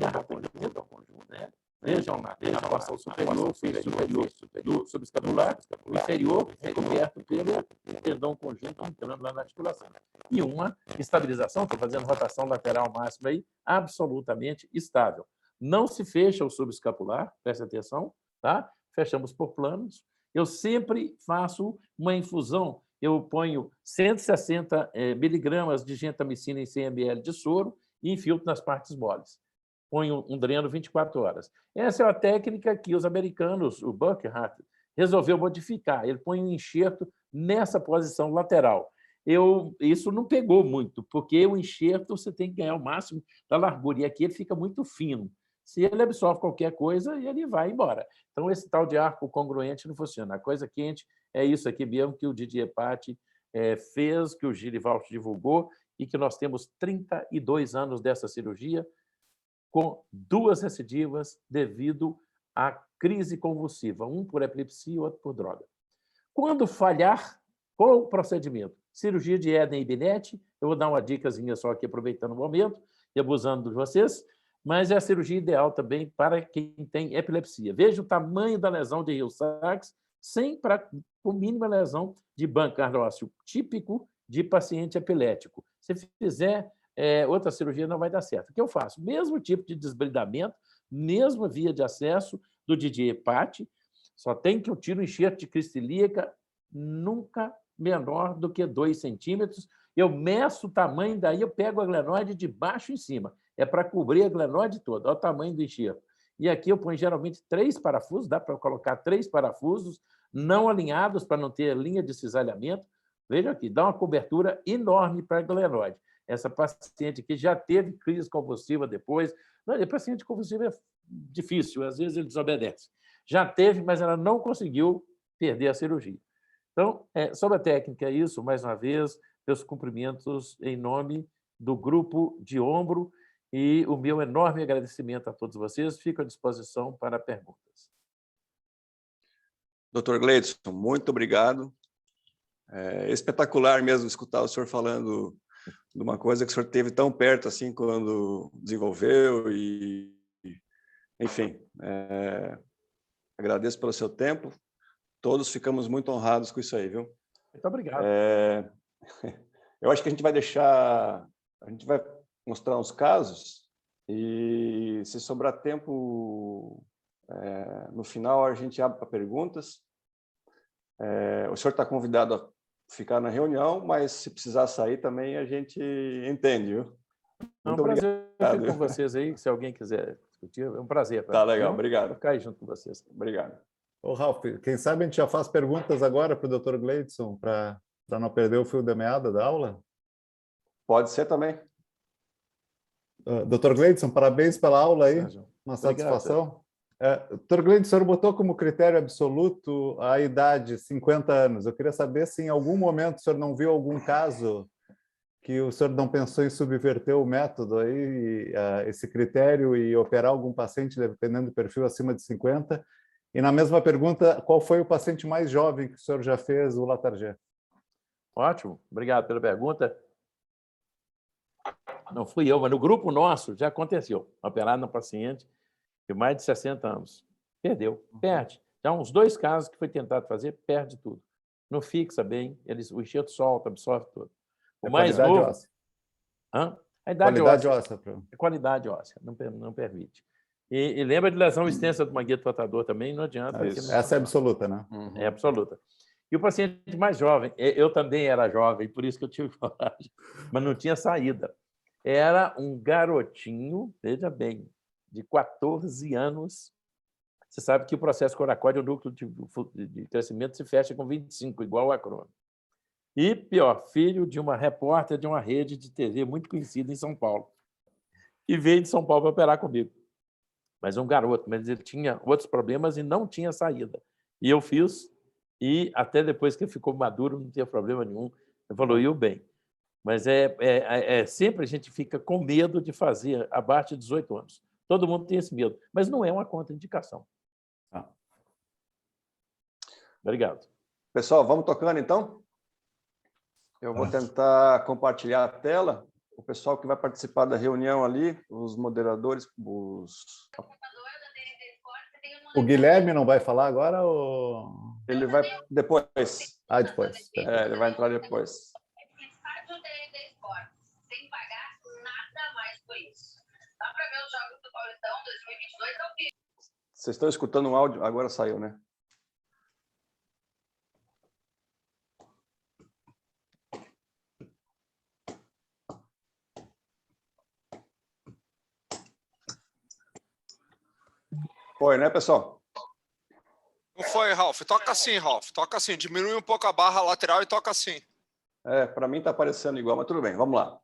né? Vejam lá, a articulação superior, do subescapular, o inferior recoberto pelo tendão conjunto entrando lá na articulação. E uma estabilização, estou fazendo rotação lateral máxima aí, absolutamente estável. Não se fecha o subescapular, preste atenção, tá? Fechamos por planos. Eu sempre faço uma infusão, eu ponho 160 miligramas de gentamicina em 100 ml de soro e infiltro nas partes moles. Ponho um dreno 24 horas. Essa é uma técnica que os americanos, o Burkhardt, resolveu modificar. Ele põe um enxerto nessa posição lateral. Isso não pegou muito, porque o enxerto você tem que ganhar o máximo da largura, e aqui ele fica muito fino. Se ele absorve qualquer coisa, ele vai embora. Então, esse tal de arco congruente não funciona. A coisa quente é isso aqui mesmo que o Didier Patti fez, que o Gilles Valch divulgou, e que nós temos 32 anos dessa cirurgia, com 2 recidivas devido à crise convulsiva, um por epilepsia e outro por droga. Quando falhar, qual o procedimento? Cirurgia de Eden e Binet, eu vou dar uma dicasinha só aqui, aproveitando o momento e abusando de vocês, mas é a cirurgia ideal também para quem tem epilepsia. Veja o tamanho da lesão de Hill-Sachs, sem para o mínima lesão de banco ósseo típico de paciente epilético. Se fizer outra cirurgia, não vai dar certo. O que eu faço? Mesmo tipo de desbridamento, mesma via de acesso do Didier Patti, só tem que eu tiro o enxerto de crista ilíaca nunca menor do que 2 centímetros. Eu meço o tamanho, daí eu pego a glenoide de baixo em cima. É para cobrir a glenoide toda. Olha o tamanho do enxerto. E aqui eu ponho geralmente 3 parafusos, dá para colocar 3 parafusos não alinhados para não ter linha de cisalhamento. Veja aqui, dá uma cobertura enorme para a glenoide. Essa paciente aqui já teve crise convulsiva depois. Não, paciente convulsivo é difícil, às vezes ele desobedece. Já teve, mas ela não conseguiu perder a cirurgia. Então, sobre a técnica, é isso. Mais uma vez, meus cumprimentos em nome do grupo de ombro e o meu enorme agradecimento a todos vocês. Fico à disposição para perguntas. Dr. Gleidson, muito obrigado. É espetacular mesmo escutar o senhor falando de uma coisa que o senhor teve tão perto assim quando desenvolveu e, enfim, agradeço pelo seu tempo. Todos ficamos muito honrados com isso aí, viu? Muito obrigado. Eu acho que a gente vai mostrar uns casos e, se sobrar tempo, no final a gente abre para perguntas. O senhor está convidado a ficar na reunião, mas se precisar sair também a gente entende, viu? É um prazer estar com vocês aí, se alguém quiser discutir, é um prazer. Tá legal, obrigado. Vou ficar aí junto com vocês. Obrigado. Ô, Ralf, quem sabe a gente já faz perguntas agora para o Dr. Gleidson, para não perder o fio da meada da aula? Pode ser também. Dr. Gleidson, parabéns pela aula aí, uma satisfação. Obrigado. Dr. Gleidson, o senhor botou como critério absoluto a idade, 50 anos. Eu queria saber se em algum momento o senhor não viu algum caso que o senhor não pensou em subverter o método aí, esse critério, e operar algum paciente, dependendo do perfil, acima de 50. E na mesma pergunta, qual foi o paciente mais jovem que o senhor já fez o Latarjet? Ótimo, obrigado pela pergunta. Não fui eu, mas no grupo nosso já aconteceu. Operar no paciente de mais de 60 anos. Perdeu, perde. Já uns 2 casos que foi tentado fazer, perde tudo. Não fixa bem, o enxerto solta, absorve tudo. O mais novo... Óssea. A idade óssea. Qualidade óssea, não permite. E lembra de lesão extensa do mangueto rotador também, não adianta. Essa é absoluta, né? É absoluta. E o paciente mais jovem, eu também era jovem, por isso que eu tive coragem, mas não tinha saída. Era um garotinho, veja bem, de 14 anos. Você sabe que o processo coracóide, o núcleo de crescimento, se fecha com 25, igual a Crohn. E, pior, filho de uma repórter de uma rede de TV muito conhecida em São Paulo. E veio de São Paulo para operar comigo. Mas um garoto, mas ele tinha outros problemas e não tinha saída. E eu fiz, e até depois que ele ficou maduro, não tinha problema nenhum, evoluiu bem. Mas sempre a gente fica com medo de fazer abaixo de 18 anos. Todo mundo tem esse medo, mas não é uma contraindicação. Obrigado. Pessoal, vamos tocando então? Eu vou tentar compartilhar a tela. O pessoal que vai participar da reunião ali, os moderadores, O Guilherme não vai falar agora ou... Ele vai depois. Depois. Ele vai entrar depois. Sem pagar nada mais por isso. Dá para ver os jogos do Paulistão 2022 ao vivo. Vocês estão escutando um áudio? Agora saiu, né? Foi, né, pessoal? Não foi, Ralf. Toca assim, Ralf. Toca assim. Diminui um pouco a barra lateral e toca assim. Para mim está parecendo igual, mas tudo bem, vamos lá.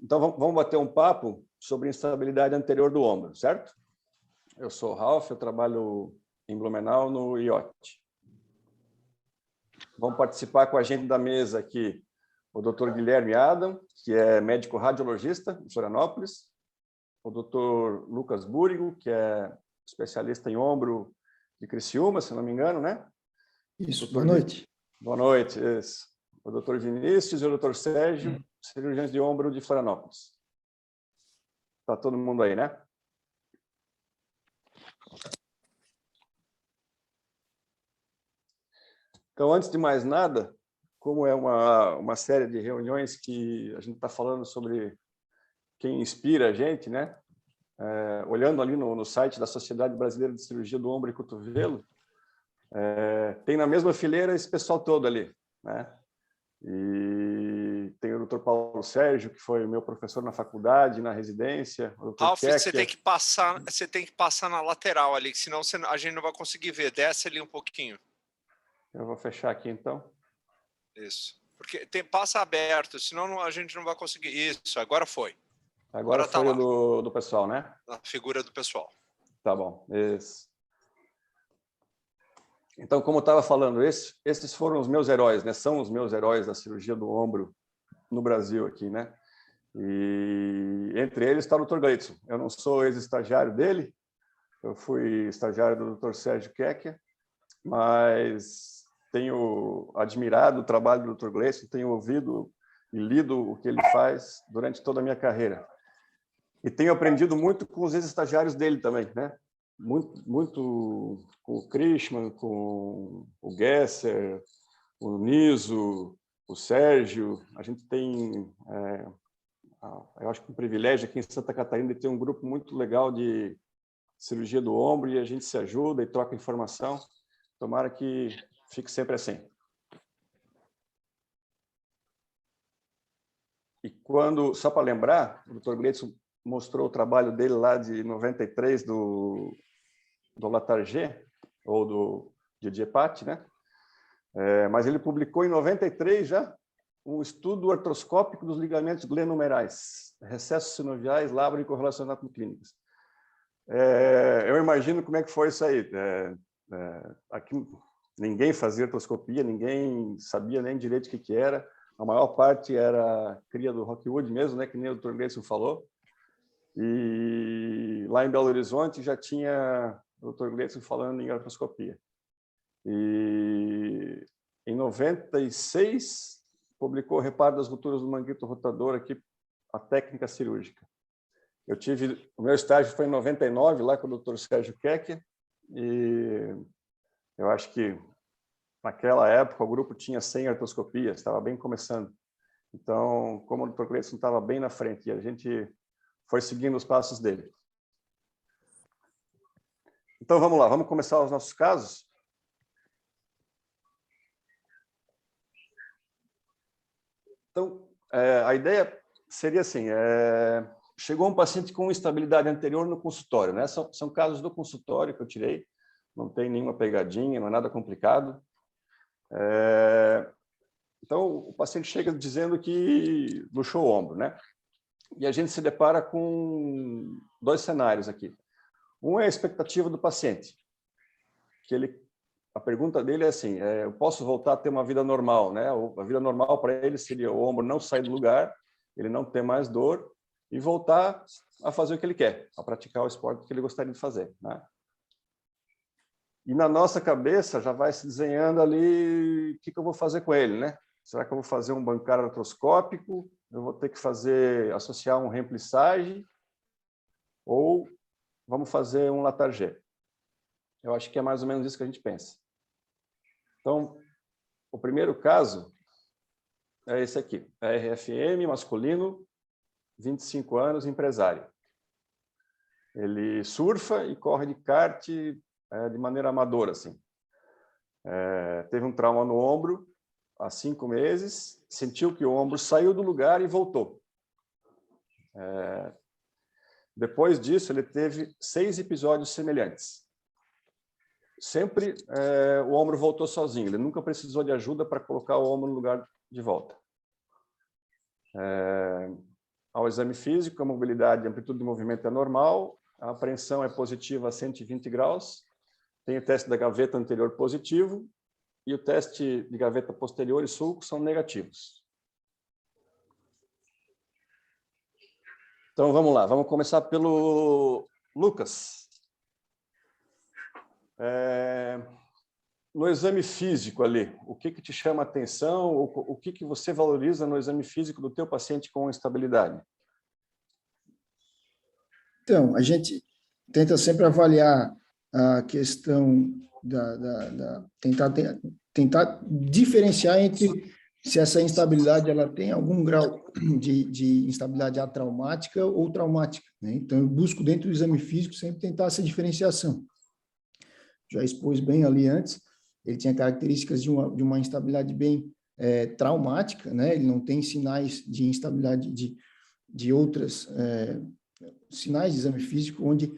Então, vamos bater um papo sobre instabilidade anterior do ombro, certo? Eu sou o Ralf, eu trabalho em Blumenau, no IOT. Vão participar com a gente da mesa aqui o Dr. Guilherme Adam, que é médico radiologista em Florianópolis, o Dr. Lucas Búrigo, que é especialista em ombro de Criciúma, se não me engano, né? Isso, boa noite. Boa noite, isso. O Dr. Vinícius e o Dr. Sérgio, cirurgiões de ombro de Florianópolis. Está todo mundo aí, né? Então, antes de mais nada, como é uma série de reuniões que a gente está falando sobre quem inspira a gente, né? Olhando ali no site da Sociedade Brasileira de Cirurgia do Ombro e Cotovelo, tem na mesma fileira esse pessoal todo ali, né? E tem o Dr. Paulo Sérgio, que foi meu professor na faculdade, na residência. Alf, você tem que passar na lateral ali, que senão a gente não vai conseguir ver. Desce ali um pouquinho. Eu vou fechar aqui, então. Isso. Porque passa aberto, senão a gente não vai conseguir. Isso, agora foi. Agora tá foi lá. do pessoal, né? A figura do pessoal. Tá bom. Isso. Então, como eu estava falando, esses foram os meus heróis, né? São os meus heróis da cirurgia do ombro no Brasil aqui, né? E entre eles está o Dr. Gleidson. Eu não sou ex-estagiário dele, eu fui estagiário do Dr. Sérgio Kekia, mas tenho admirado o trabalho do Dr. Gleidson, tenho ouvido e lido o que ele faz durante toda a minha carreira. E tenho aprendido muito com os ex-estagiários dele também, né? Muito com o Krishman, com o Gesser, o Niso, o Sérgio. A gente tem, eu acho que um privilégio aqui em Santa Catarina de ter um grupo muito legal de cirurgia do ombro e a gente se ajuda e troca informação. Tomara que fique sempre assim. E só para lembrar, o Dr. Gleidson mostrou o trabalho dele lá de 93 do Latarjet, ou do Didier Pat, né? Mas ele publicou em 93 já um estudo artroscópico dos ligamentos glenumerais, recessos sinoviais, labro e correlação anatomo-clínicas. Eu imagino como é que foi isso aí. Aqui ninguém fazia artroscopia, ninguém sabia nem direito o que era. A maior parte era cria do Rockwood mesmo, né? Que nem o Dr. Gleidson falou. E lá em Belo Horizonte já tinha o Dr. Gleidson falando em artroscopia. E em 96 publicou o reparo das rupturas do manguito rotador aqui, a técnica cirúrgica. O meu estágio foi em 99 lá com o Dr. Sérgio Kekia e eu acho que naquela época o grupo tinha 100 artroscopias, estava bem começando. Então, como o Dr. Gleidson estava bem na frente, e a gente foi seguindo os passos dele. Então, vamos lá, vamos começar os nossos casos. Então, a ideia seria assim, chegou um paciente com instabilidade anterior no consultório, né? São casos do consultório que eu tirei, não tem nenhuma pegadinha, não é nada complicado. Então, o paciente chega dizendo que luxou o ombro, né? E a gente se depara com dois cenários aqui. Um é a expectativa do paciente, a pergunta dele é assim, eu posso voltar a ter uma vida normal, né? A vida normal para ele seria o ombro não sair do lugar, ele não ter mais dor e voltar a fazer o que ele quer, a praticar o esporte que ele gostaria de fazer, né? E na nossa cabeça já vai se desenhando ali o que eu vou fazer com ele, né? Será que eu vou fazer um bancar artroscópico? Eu vou ter que associar um remplissage? Ou vamos fazer um Latarjet? Eu acho que é mais ou menos isso que a gente pensa. Então, o primeiro caso é esse aqui. RFM, masculino, 25 anos, empresário. Ele surfa e corre de kart de maneira amadora, assim. Teve um trauma no ombro há 5 meses, sentiu que o ombro saiu do lugar e voltou. Depois disso, ele teve 6 episódios semelhantes. Sempre o ombro voltou sozinho, ele nunca precisou de ajuda para colocar o ombro no lugar de volta. Ao exame físico, a mobilidade e amplitude de movimento é normal, a apreensão é positiva a 120 graus, tem o teste da gaveta anterior positivo e o teste de gaveta posterior e sulco são negativos. Então, vamos lá. Vamos começar pelo Lucas. No exame físico ali, o que te chama a atenção? O que você valoriza no exame físico do teu paciente com instabilidade? Então, a gente tenta sempre avaliar a questão tentar diferenciar entre se essa instabilidade ela tem algum grau de instabilidade atraumática ou traumática, né? Então, eu busco dentro do exame físico sempre tentar essa diferenciação. Já expus bem ali antes, ele tinha características de uma instabilidade bem traumática, né? Ele não tem sinais de instabilidade de outras sinais de exame físico onde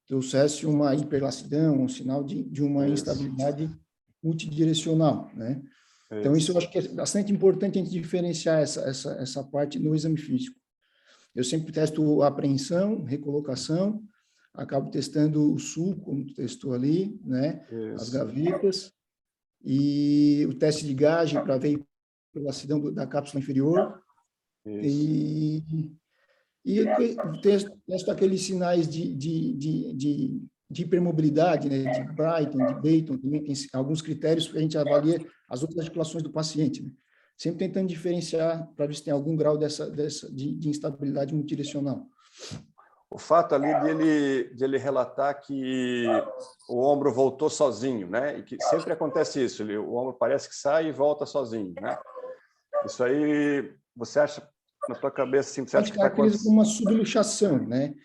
trouxesse uma hiperlacidão, um sinal de uma instabilidade multidirecional, né? Então, isso eu acho que é bastante importante a gente diferenciar essa parte no exame físico. Eu sempre testo a apreensão, recolocação, acabo testando o sulco, como tu testou ali, né? As gavetas, e o teste de gagem para ver a hiperlacidão da cápsula inferior. E testo aqueles sinais de hipermobilidade, né, de Brighton, de Beighton, também tem alguns critérios que a gente avalia as outras articulações do paciente, né? Sempre tentando diferenciar para ver se tem algum grau de instabilidade multidirecional. O fato ali de ele relatar que o ombro voltou sozinho, né? E que sempre acontece isso, o ombro parece que sai e volta sozinho, né? Isso aí, você acha, na tua cabeça, assim, você acha que caracteriza como uma subluxação, né?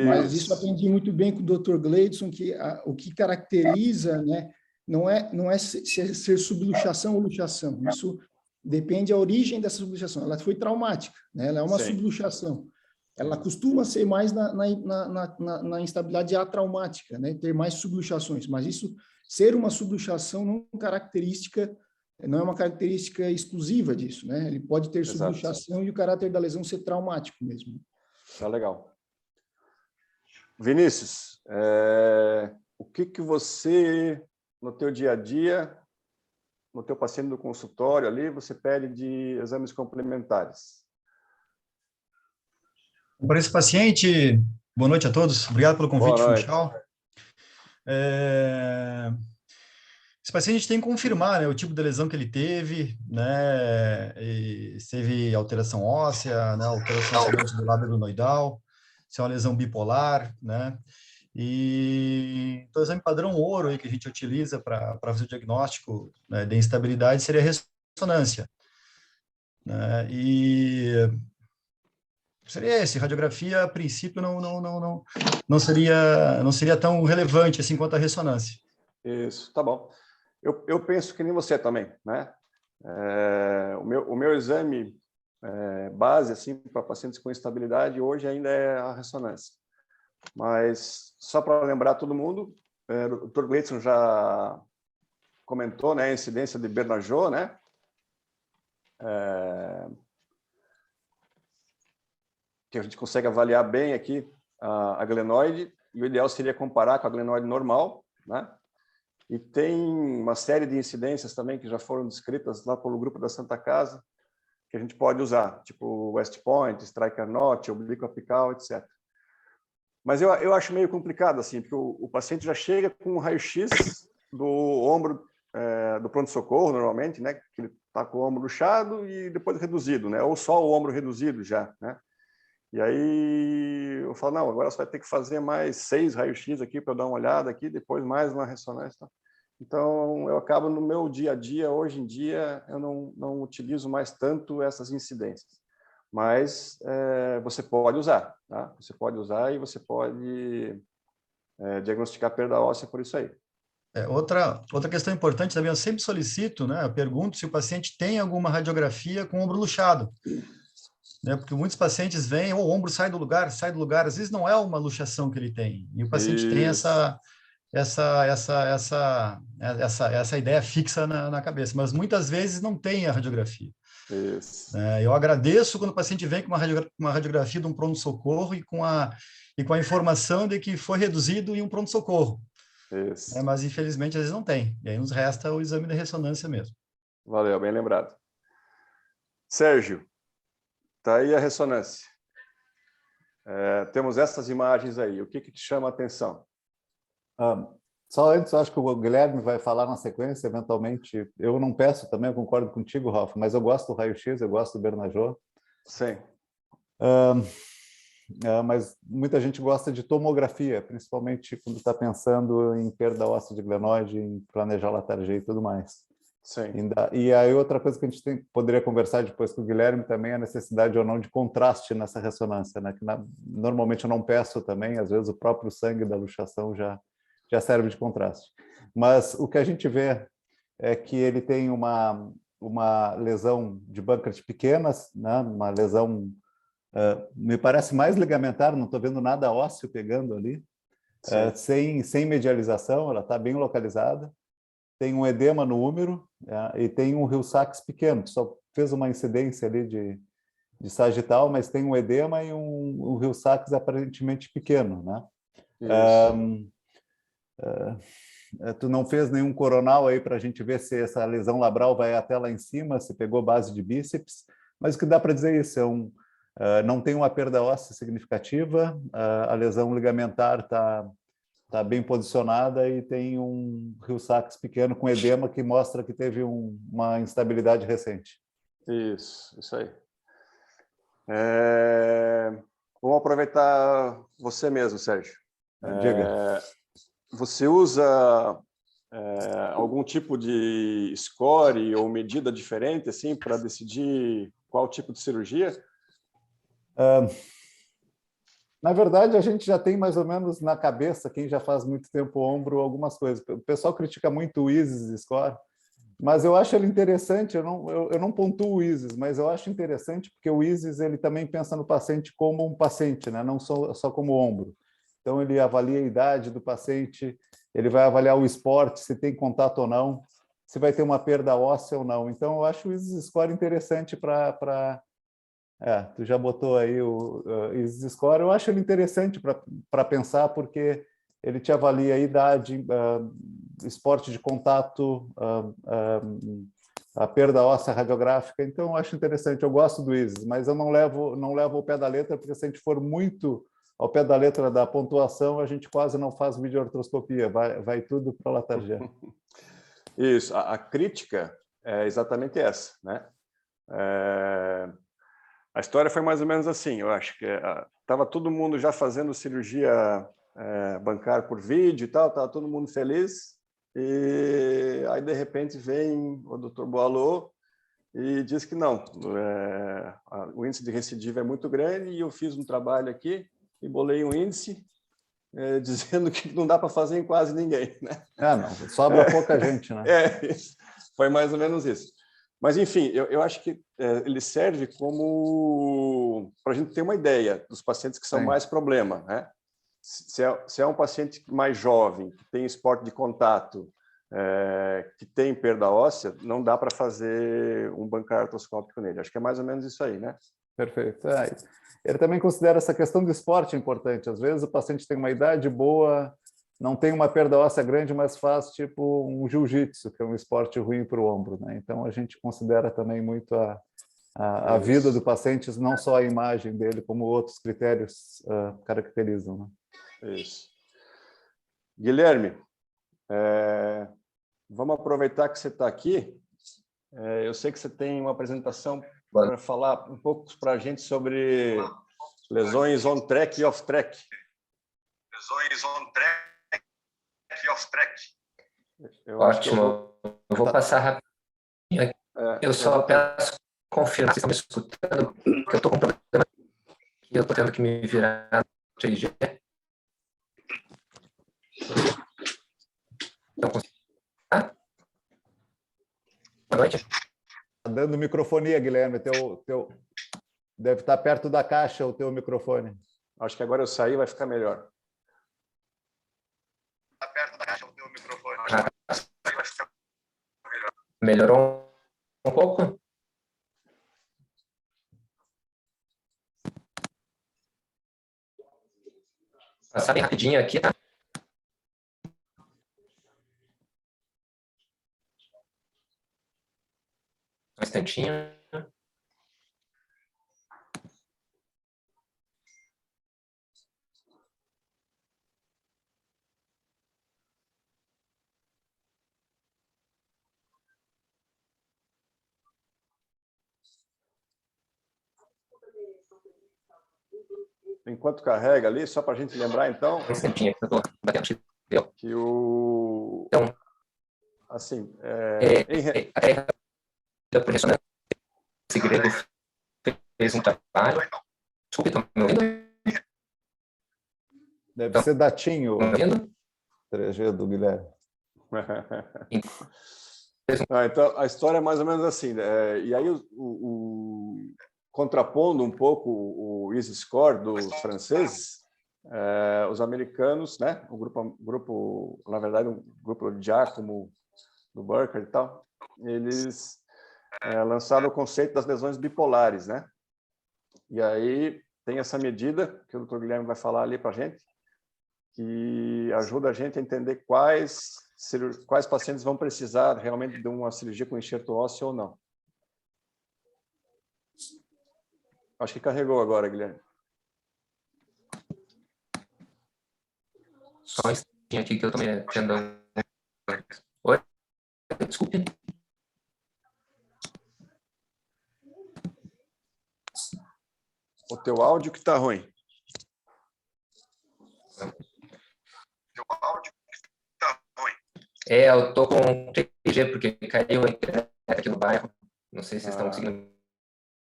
Mas isso eu aprendi muito bem com o Dr. Gleidson, que o que caracteriza, né, não é ser subluxação ou luxação. Isso depende da origem dessa subluxação. Ela foi traumática, né? Ela é uma subluxação. Ela costuma ser mais na instabilidade atraumática, né? Ter mais subluxações. Mas isso, ser uma subluxação não é uma característica exclusiva disso, né? Ele pode ter subluxação e o caráter da lesão ser traumático mesmo. Tá legal. Vinícius, o que você, no teu dia a dia, no teu paciente do consultório ali, você pede de exames complementares? Para esse paciente, boa noite a todos. Obrigado pelo convite, Funchal. Esse paciente a gente tem que confirmar, né, o tipo de lesão que ele teve, né, e se teve alteração óssea, né, alteração somente do lábio adenoidal, se é uma lesão bipolar, né, e então, o exame padrão ouro aí que a gente utiliza para fazer o diagnóstico, né, de instabilidade seria a ressonância, né, e seria esse, radiografia a princípio não seria tão relevante assim quanto a ressonância. Isso, tá bom. Eu penso que nem você também, né? O meu exame base assim para pacientes com instabilidade hoje ainda é a ressonância. Mas só para lembrar todo mundo, o Dr. Gleidson já comentou, né, a incidência de Bernajot, né? Que a gente consegue avaliar bem aqui a glenoide, e o ideal seria comparar com a glenoide normal, né? E tem uma série de incidências também que já foram descritas lá pelo grupo da Santa Casa, que a gente pode usar, tipo West Point, Stryker Knot, oblíquo apical, etc. Mas eu acho meio complicado, assim, porque o paciente já chega com um raio-x do ombro do pronto-socorro, normalmente, né? Que ele está com o ombro luxado e depois reduzido, né? Ou só o ombro reduzido já, né? E aí eu falo, não, agora você vai ter que fazer mais 6 raios-x aqui para eu dar uma olhada aqui, depois mais uma ressonância. Então, eu acabo no meu dia a dia, hoje em dia, eu não utilizo mais tanto essas incidências. Mas você pode usar, tá? Você pode usar e você pode diagnosticar perda óssea por isso aí. Outra questão importante também, eu sempre solicito, né? Eu pergunto se o paciente tem alguma radiografia com ombro luxado. Né, porque muitos pacientes vêm, o ombro sai do lugar, às vezes não é uma luxação que ele tem, e o paciente tem essa ideia fixa na cabeça, mas muitas vezes não tem a radiografia. Eu agradeço quando o paciente vem com uma radiografia de um pronto-socorro e com a informação de que foi reduzido em um pronto-socorro. Mas infelizmente às vezes não tem, e aí nos resta o exame de ressonância mesmo. Valeu, bem lembrado. Sérgio, tá aí a ressonância. temos essas imagens aí. O que te chama a atenção? Só antes, eu acho que o Guilherme vai falar na sequência, eventualmente. Eu não peço também, eu concordo contigo, Rafa, mas eu gosto do raio-x, eu gosto do Bernajot. Sim. Mas muita gente gosta de tomografia, principalmente quando está pensando em perda óssea de glenoide, em planejar latargia e tudo mais. Sim. E aí outra coisa que a gente poderia conversar depois com o Guilherme também é a necessidade ou não de contraste nessa ressonância, né? Que normalmente eu não peço também, às vezes o próprio sangue da luxação já serve de contraste. Mas o que a gente vê é que ele tem uma lesão de Bankert pequenas, né? Uma lesão, me parece mais ligamentar, não estou vendo nada ósseo pegando ali, sem medialização, ela está bem localizada. Tem um edema no úmero e tem um Hill-Sachs pequeno, só fez uma incidência ali de sagital, mas tem um edema e um Hill-Sachs aparentemente pequeno, né? Tu não fez nenhum coronal aí para a gente ver se essa lesão labral vai até lá em cima, se pegou base de bíceps, mas o que dá para dizer é isso, não tem uma perda óssea significativa, a lesão ligamentar está bem posicionada e tem um Hill-Sachs pequeno com edema que mostra que teve uma instabilidade recente. Isso aí. Vamos aproveitar você mesmo, Sérgio. Diga. Você usa algum tipo de score ou medida diferente assim, para decidir qual tipo de cirurgia? Na verdade, a gente já tem mais ou menos na cabeça, quem já faz muito tempo ombro, algumas coisas. O pessoal critica muito o ISIS score, mas eu acho ele interessante, eu não pontuo o ISIS, mas eu acho interessante porque o ISIS ele também pensa no paciente como um paciente, né? Não só como ombro. Então, ele avalia a idade do paciente, ele vai avaliar o esporte, se tem contato ou não, se vai ter uma perda óssea ou não. Então, eu acho o ISIS score interessante para... tu já botou aí o ISIS score, eu acho ele interessante para pensar, porque ele te avalia a idade, esporte de contato, a perda óssea radiográfica, então eu acho interessante, eu gosto do ISIS, mas eu não levo ao pé da letra, porque se a gente for muito ao pé da letra da pontuação, a gente quase não faz videoartroscopia, vai tudo para a latargia. Isso, a crítica é exatamente essa, né? A história foi mais ou menos assim, eu acho que estava todo mundo já fazendo cirurgia bancar por vídeo e tal, estava todo mundo feliz, e aí de repente vem o Dr. Boileau e diz que não, o índice de recidiva é muito grande e eu fiz um trabalho aqui e bolei um índice dizendo que não dá para fazer em quase ninguém, né? Não, sobra pouca gente, né? Foi mais ou menos isso. Mas, enfim, eu acho que ele serve como para a gente ter uma ideia dos pacientes que são mais problema, né? Se é um paciente mais jovem, que tem esporte de contato, que tem perda óssea, não dá para fazer um bancar artroscópico nele. Acho que é mais ou menos isso aí, né? Perfeito. Ele também considera essa questão do esporte importante. Às vezes o paciente tem uma idade boa, não tem uma perda óssea grande, mas faz tipo um jiu-jitsu, que é um esporte ruim para o ombro, né? Então a gente considera também muito a vida do paciente, não só a imagem dele, como outros critérios caracterizam, né? Isso. Guilherme, vamos aproveitar que você está aqui. Eu sei que você tem uma apresentação para falar um pouco para a gente sobre lesões on-track e off-track. Lesões on-track e off-track. Ótimo. Eu vou passar rapidinho aqui. Eu só peço confirmar se estão me escutando, porque eu estou com um problema aqui, eu estou tendo que me virar no 3G. Então, boa noite. Tá dando microfonia, Guilherme. Deve estar perto da caixa o teu microfone. Acho que agora eu sair vai ficar melhor. Está perto da caixa o teu microfone. Melhorou um pouco? Passar bem rapidinho aqui, tá? Um instantinho. Enquanto carrega ali, só para a gente lembrar, então, que o... Assim, por ressonância, esse grego fez um trabalho. Desculpe, estão me ouvindo? Deve ser datinho. Estão me ouvindo? 3G do Guilherme. Então, a história é mais ou menos assim. E aí, contrapondo um pouco o easy score dos franceses, os americanos, né, o grupo, na verdade, um grupo de Giacomo, do Burker e tal, eles lançaram o conceito das lesões bipolares, né? E aí tem essa medida que o Dr. Guilherme vai falar ali para a gente, que ajuda a gente a entender quais pacientes vão precisar realmente de uma cirurgia com enxerto ósseo ou não. Acho que carregou agora, Guilherme. Só um instantinho aqui que eu estou me tendo... Oi? Desculpe. O teu áudio que está ruim. Eu estou com 3G porque caiu a internet aqui no bairro. Não sei se vocês estão conseguindo me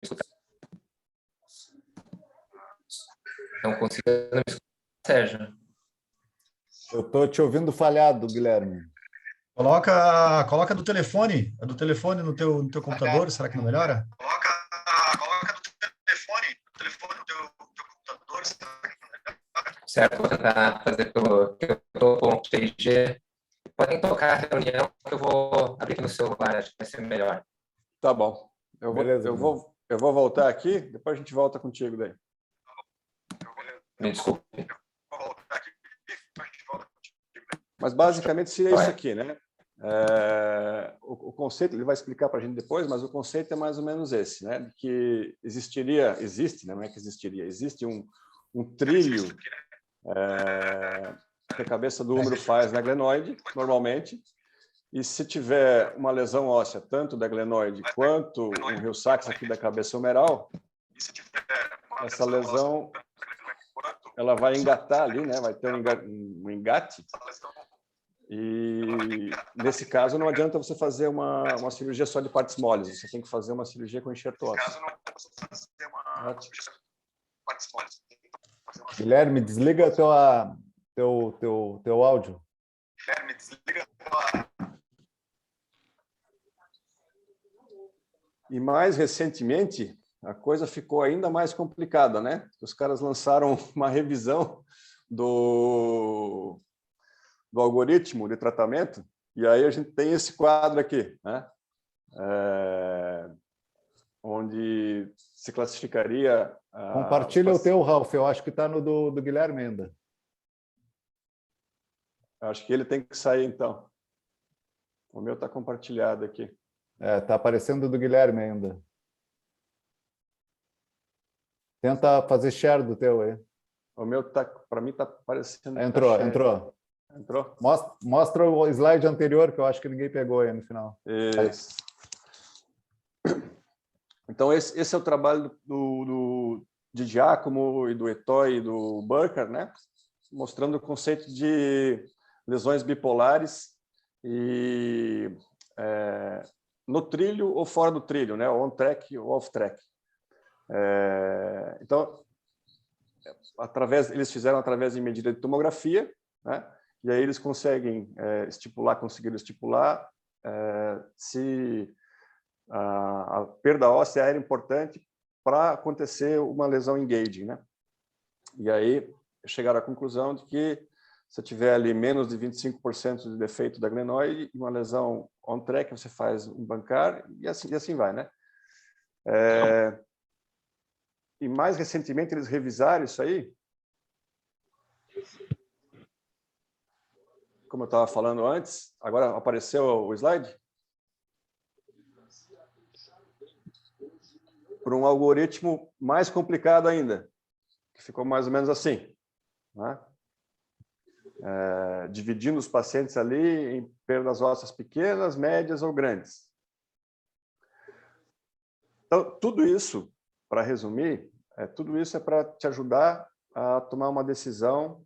escutar. Estão conseguindo me escutar, Sérgio? Eu estou te ouvindo falhado, Guilherme. Coloca do telefone. É do telefone no teu computador, será que não melhora? Coloca do telefone no teu computador, será que não melhora? Certo, vou tentar fazer pelo que eu estou com 3G. Podem tocar a reunião que eu vou abrir aqui no celular, acho que vai ser melhor. Tá bom. Eu vou voltar aqui, depois a gente volta contigo daí. Me desculpe. Mas basicamente seria isso aqui, né? O conceito, ele vai explicar para a gente depois, mas o conceito é mais ou menos esse, né? Que existe, né? Não é que existiria, existe um trilho que a cabeça do húmero faz na glenoide, normalmente, e se tiver uma lesão óssea, tanto da glenoide quanto um rio sax aqui da cabeça humeral, essa lesão ela vai engatar ali, né? Vai ter um engate. E nesse caso não adianta você fazer uma cirurgia só de partes moles, você tem que fazer uma cirurgia com enxerto ósseo. Guilherme, desliga teu áudio. Guilherme, desliga E mais recentemente, a coisa ficou ainda mais complicada, né? Os caras lançaram uma revisão do algoritmo de tratamento, e aí a gente tem esse quadro aqui, né? Onde se classificaria... Compartilha o teu, Ralf, eu acho que está no do Guilherme ainda. Acho que ele tem que sair, então. O meu está compartilhado aqui. Está aparecendo do Guilherme ainda. Tenta fazer share do teu aí. O meu tá, para mim, está aparecendo. Entrou. Entrou? Mostra o slide anterior, que eu acho que ninguém pegou aí no final. Isso. Então, esse é o trabalho de Giacomo e do Etoy e do Burker, né? Mostrando o conceito de lesões bipolares e no trilho ou fora do trilho, né? On-track ou off-track. Então, eles fizeram através de medida de tomografia, né? E aí eles conseguiram estipular se a perda óssea era importante para acontecer uma lesão engaging, né? E aí chegaram à conclusão de que se tiver ali menos de 25% de defeito da glenoide e uma lesão on-track, você faz um bancar e assim vai, né? E mais recentemente eles revisaram isso aí. Como eu estava falando antes, agora apareceu o slide? Por um algoritmo mais complicado ainda, que ficou mais ou menos assim, né? Dividindo os pacientes ali em perdas ósseas pequenas, médias ou grandes. Então, tudo isso, para resumir, Tudo isso é para te ajudar a tomar uma decisão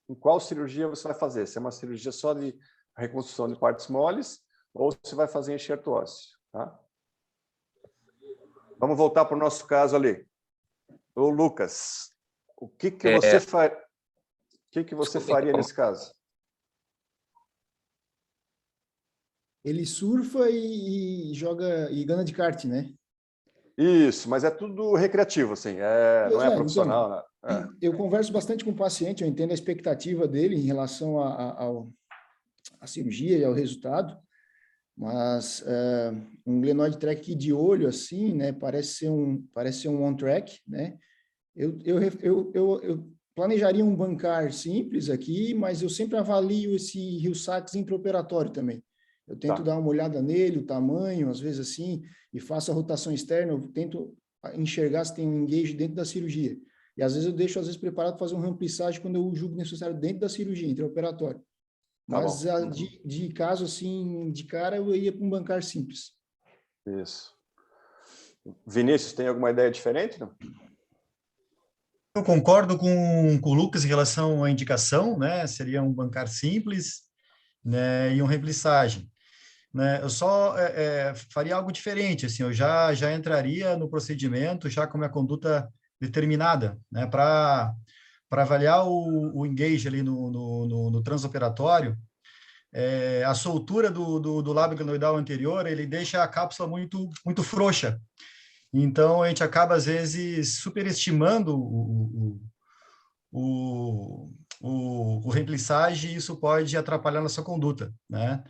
em qual cirurgia você vai fazer. Se é uma cirurgia só de reconstrução de partes moles ou se vai fazer enxerto ósseo. Tá? Vamos voltar para o nosso caso ali. O Lucas, o que você faria nesse caso? Ele surfa e joga e gana de kart, né? Isso, mas é tudo recreativo, assim, não é profissional. Né? Eu converso bastante com o paciente, eu entendo a expectativa dele em relação à cirurgia e ao resultado, mas um glenoid track de olho, assim, né, parece ser um on-track, né? Eu planejaria um bancar simples aqui, mas eu sempre avalio esse Hill-Sachs intraoperatório também. Eu tento dar uma olhada nele, o tamanho, às vezes assim, e faço a rotação externa, eu tento enxergar se tem um engage dentro da cirurgia. E às vezes eu deixo, preparado para fazer um ramplissage quando eu julgo necessário dentro da cirurgia, intraoperatório. Mas de caso assim, de cara, eu ia para um bancar simples. Isso. Vinícius, tem alguma ideia diferente, não? Eu concordo com o Lucas em relação à indicação, né? Seria um bancar simples, né? E um remplissagem. Né? Eu só faria algo diferente, assim, eu já entraria no procedimento já com a minha conduta determinada, né? Para avaliar o engage ali no transoperatório, a soltura do lábio glenoidal anterior, ele deixa a cápsula muito frouxa. Então, a gente acaba, às vezes, superestimando o remplissage e isso pode atrapalhar nossa conduta, né?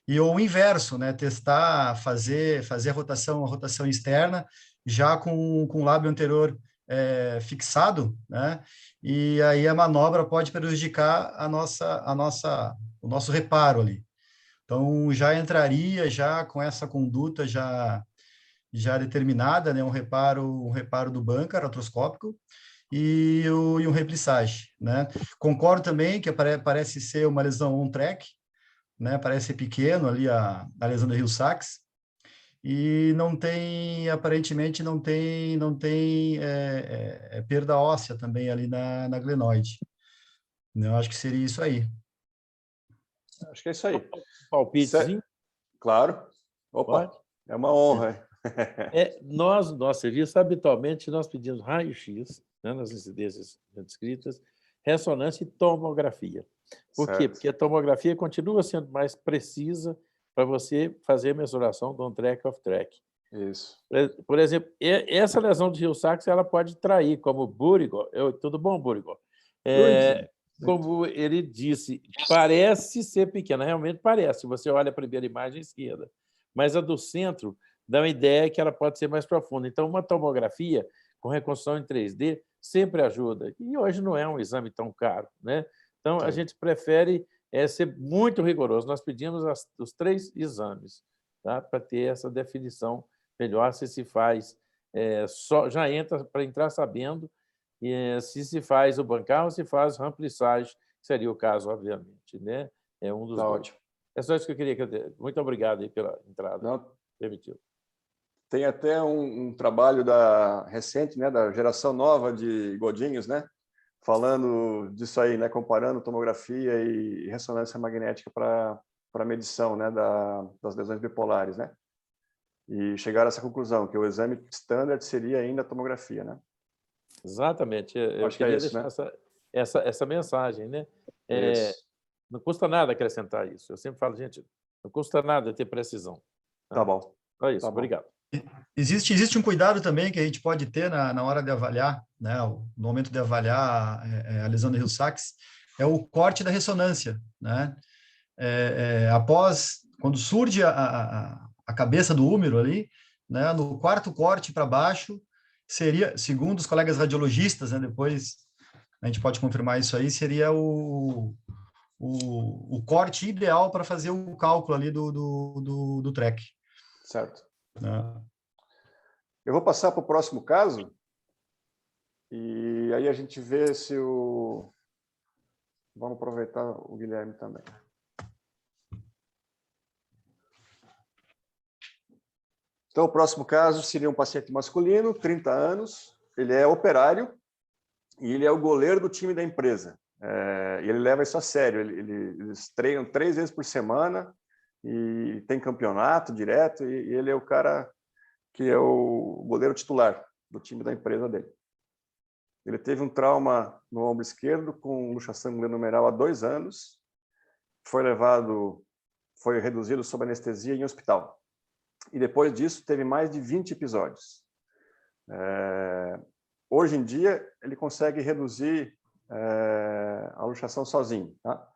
E o inverso, né? Testar, fazer a rotação externa, já com o lábio anterior fixado, né? E aí a manobra pode prejudicar o nosso reparo ali. Então, já entraria já com essa conduta já determinada, né? Um reparo do bunker artroscópico e um remplissage, né? Concordo também que parece ser uma lesão on-track, né? Parece ser pequeno ali a lesão do Hill-Sachs e aparentemente não tem perda óssea também ali na glenoide. Eu acho que seria isso aí. Acho que é isso aí. Palpitezinho? Claro. Opa, pode? É uma honra. Nosso serviço, habitualmente, nós pedimos raio-x, né, nas incidências descritas, ressonância e tomografia. Por quê? Porque a tomografia continua sendo mais precisa para você fazer a mensuração do on-track off-track. Isso. Por exemplo, essa lesão de Hill-Sachs, ela pode trair, como Burigo. Tudo bom, Burigo? Como ele disse, parece ser pequena, realmente parece. Você olha a primeira imagem esquerda, mas a do centro dá uma ideia que ela pode ser mais profunda. Então, uma tomografia com reconstrução em 3D sempre ajuda. E hoje não é um exame tão caro, né? Então, a gente prefere ser muito rigoroso. Nós pedimos os 3 exames, tá? Para ter essa definição melhor, se faz já entra para entrar sabendo se faz o bancar ou se faz o remplissage, que seria o caso, obviamente, né? É um dos dois. Ótimo. É só isso que eu queria dizer. Muito obrigado aí pela entrada. Não. Permitido. Tem até um trabalho recente, né, da geração nova de Godinhos, né, falando disso aí, né, comparando tomografia e ressonância magnética para medição, né, das lesões bipolares, né, e chegaram a essa conclusão que o exame standard seria ainda a tomografia, né? Exatamente. Eu acho queria que é isso, deixar, né? essa mensagem, né? Não custa nada acrescentar isso. Eu sempre falo, gente, não custa nada ter precisão. Tá bom. É isso. Tá bom. Obrigado. Existe um cuidado também que a gente pode ter na hora de avaliar, né, no momento de avaliar a lesão do Hill-Sachs, é o corte da ressonância, né? Quando surge a cabeça do húmero ali, né, no quarto corte para baixo, seria, segundo os colegas radiologistas, né, depois a gente pode confirmar isso aí, seria o corte ideal para fazer o cálculo ali do track. Certo. Eu vou passar para o próximo caso e aí a gente vê se o... Vamos aproveitar o Guilherme também. Então, o próximo caso seria um paciente masculino, 30 anos, ele é operário e ele é o goleiro do time da empresa. E ele leva isso a sério, eles treinam 3 vezes por semana e tem campeonato direto, e ele é o cara que é o goleiro titular do time da empresa dele. Ele teve um trauma no ombro esquerdo com luxação glenomeral há 2 anos, foi reduzido sob anestesia em hospital. E depois disso teve mais de 20 episódios. Hoje em dia ele consegue reduzir a luxação sozinho, tá?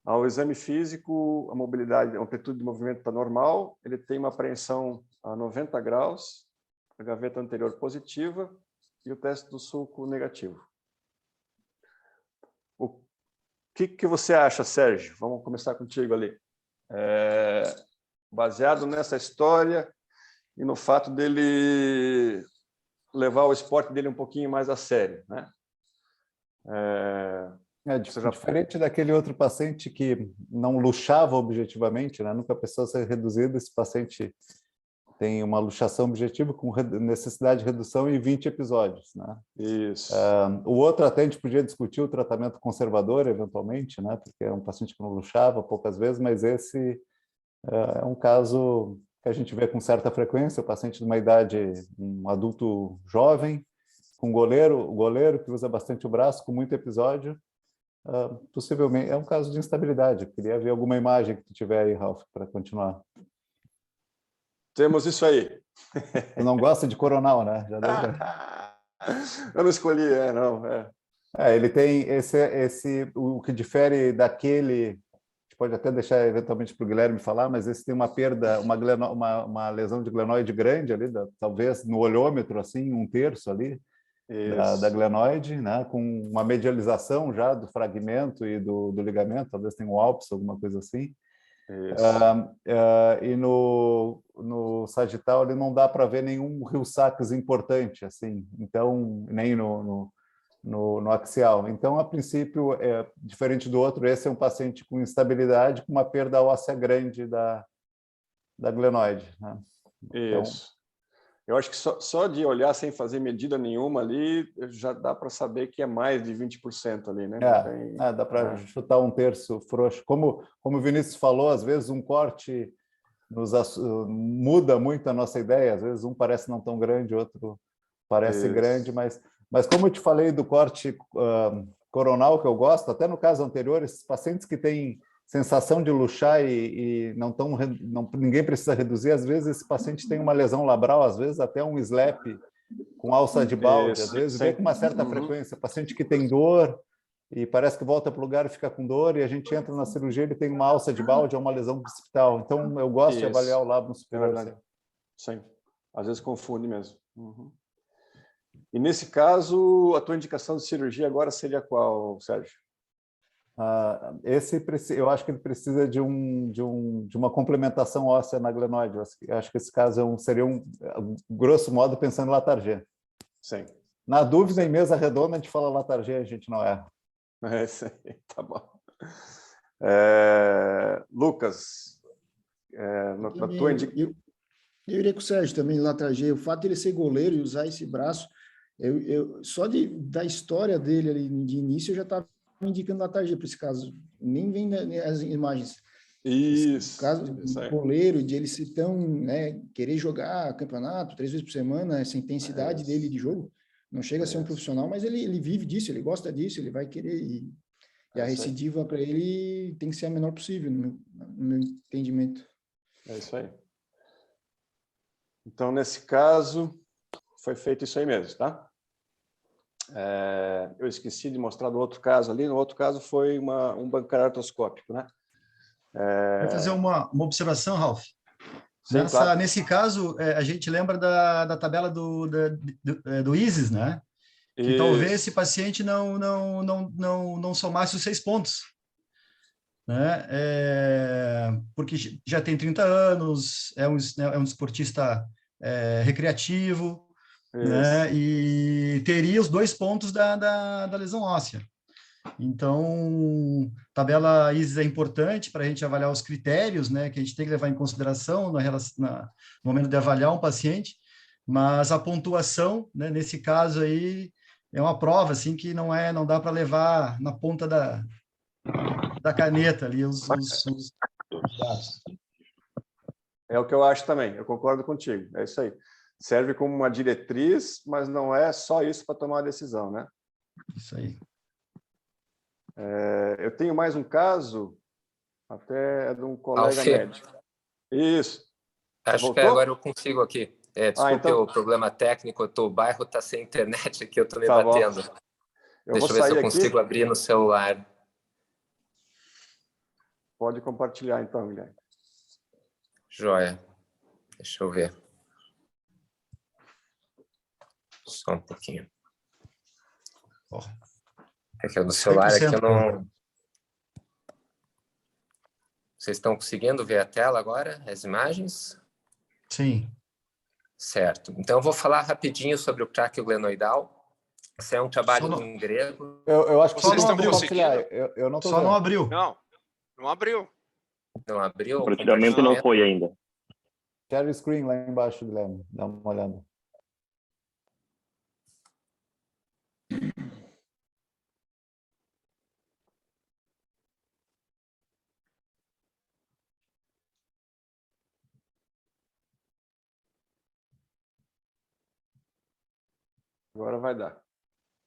Ao exame físico, a mobilidade, a amplitude de movimento está normal, ele tem uma apreensão a 90 graus, a gaveta anterior positiva e o teste do sulco negativo. O que você acha, Sérgio? Vamos começar contigo ali. Baseado nessa história e no fato dele levar o esporte dele um pouquinho mais a sério, né? Diferente daquele outro paciente que não luxava objetivamente, né? Nunca precisou ser reduzido, esse paciente tem uma luxação objetiva com necessidade de redução em 20 episódios, né? Isso. O outro até a gente podia discutir o tratamento conservador, eventualmente, né? Porque é um paciente que não luxava poucas vezes, mas esse é um caso que a gente vê com certa frequência, o paciente de uma idade, um adulto jovem, com goleiro que usa bastante o braço, com muito episódio, possivelmente é um caso de instabilidade. Eu queria ver alguma imagem que tu tiver aí, Ralf, para continuar. Temos isso aí. Tu não gosta de coronal, né? Já deu Eu não escolhi, não. Ele tem o que difere daquele, a gente pode até deixar eventualmente para o Guilherme falar, mas esse tem uma perda, uma lesão de glenoide grande ali, talvez no olhômetro, assim, 1/3 ali, da glenoide, né, com uma medialização já do fragmento e do ligamento, talvez tenha um Alps, alguma coisa assim. E no sagital ele não dá para ver nenhum Rio-Sacks importante, assim, então, nem no axial. Então, a princípio, diferente do outro, esse é um paciente com instabilidade, com uma perda óssea grande da glenoide, né? Isso. Eu acho que só de olhar sem fazer medida nenhuma ali, já dá para saber que é mais de 20% ali, né? Dá para chutar 1/3 frouxo. Como o Vinícius falou, às vezes um corte muda muito a nossa ideia, às vezes um parece não tão grande, outro parece grande, mas como eu te falei do corte coronal, que eu gosto, até no caso anterior, esses pacientes que têm sensação de luxar e ninguém precisa reduzir, às vezes esse paciente tem uma lesão labral, às vezes até um slap com alça de balde, às vezes vem com uma certa frequência, paciente que tem dor e parece que volta para o lugar e fica com dor, e a gente entra na cirurgia, ele tem uma alça de balde ou uma lesão bicipital. Então, eu gosto de avaliar o lábio superior. Sim, às vezes confunde mesmo. E nesse caso, a tua indicação de cirurgia agora seria qual, Sérgio? Eu acho que ele precisa de uma complementação óssea na glenoide. Eu acho que esse caso seria grosso modo, pensando em Latarjet. Sim. Na dúvida, em mesa redonda, a gente fala Latarjet, a gente não erra. Isso aí, tá bom. Lucas, na tua indicação... Eu iria com o Sérgio também, Latarjet. O fato de ele ser goleiro e usar esse braço, só da história dele ali de início, eu já estava indicando Latarjet para esse caso. Nem vem as imagens. Isso. O caso do goleiro, de ele ser tão, né, querer jogar campeonato 3 vezes por semana, essa intensidade dele de jogo, não chega a ser um profissional, mas ele vive disso, ele gosta disso, ele vai querer. E a recidiva para ele tem que ser a menor possível, no meu entendimento. É isso aí. Então, nesse caso, foi feito isso aí mesmo, tá? Eu esqueci de mostrar do outro caso ali. No outro caso foi um bancar artroscópico, né? Vai fazer uma observação, Ralf? Sim, claro. Nesse caso, a gente lembra da tabela do ISIS, né? Que Isso. talvez esse paciente não somasse os 6 pontos. Né? Porque já tem 30 anos, é um esportista recreativo, né? E teria os 2 pontos da lesão óssea. Então, tabela ISIS é importante para a gente avaliar os critérios, né, que a gente tem que levar em consideração no momento de avaliar um paciente, mas a pontuação, né, nesse caso aí, é uma prova, assim, que não dá para levar na ponta da caneta ali os dados. É o que eu acho também, eu concordo contigo, é isso aí. Serve como uma diretriz, mas não é só isso para tomar a decisão, né? Isso aí. Eu tenho mais um caso, até de um colega Alfê. médico. Isso. Acho que agora eu consigo aqui. Desculpe então... o problema técnico, o bairro está sem internet aqui, eu estou me Tá batendo. Deixa eu ver se eu consigo abrir no celular. Pode compartilhar então, Guilherme. Joia. Deixa eu ver. Só um pouquinho. É que no celular aqui eu não... Vocês estão conseguindo ver a tela agora, as imagens? Sim. Certo. Então, eu vou falar rapidinho sobre o tráqueo glenoidal. Esse é um trabalho em grego. Eu acho que vocês só estão compartilhar. Eu não tô Só vendo. não abriu. Não abriu. Não abriu? O compartilhamento não foi ainda. Share screen lá embaixo, Guilherme. Dá uma olhada. Agora vai dar.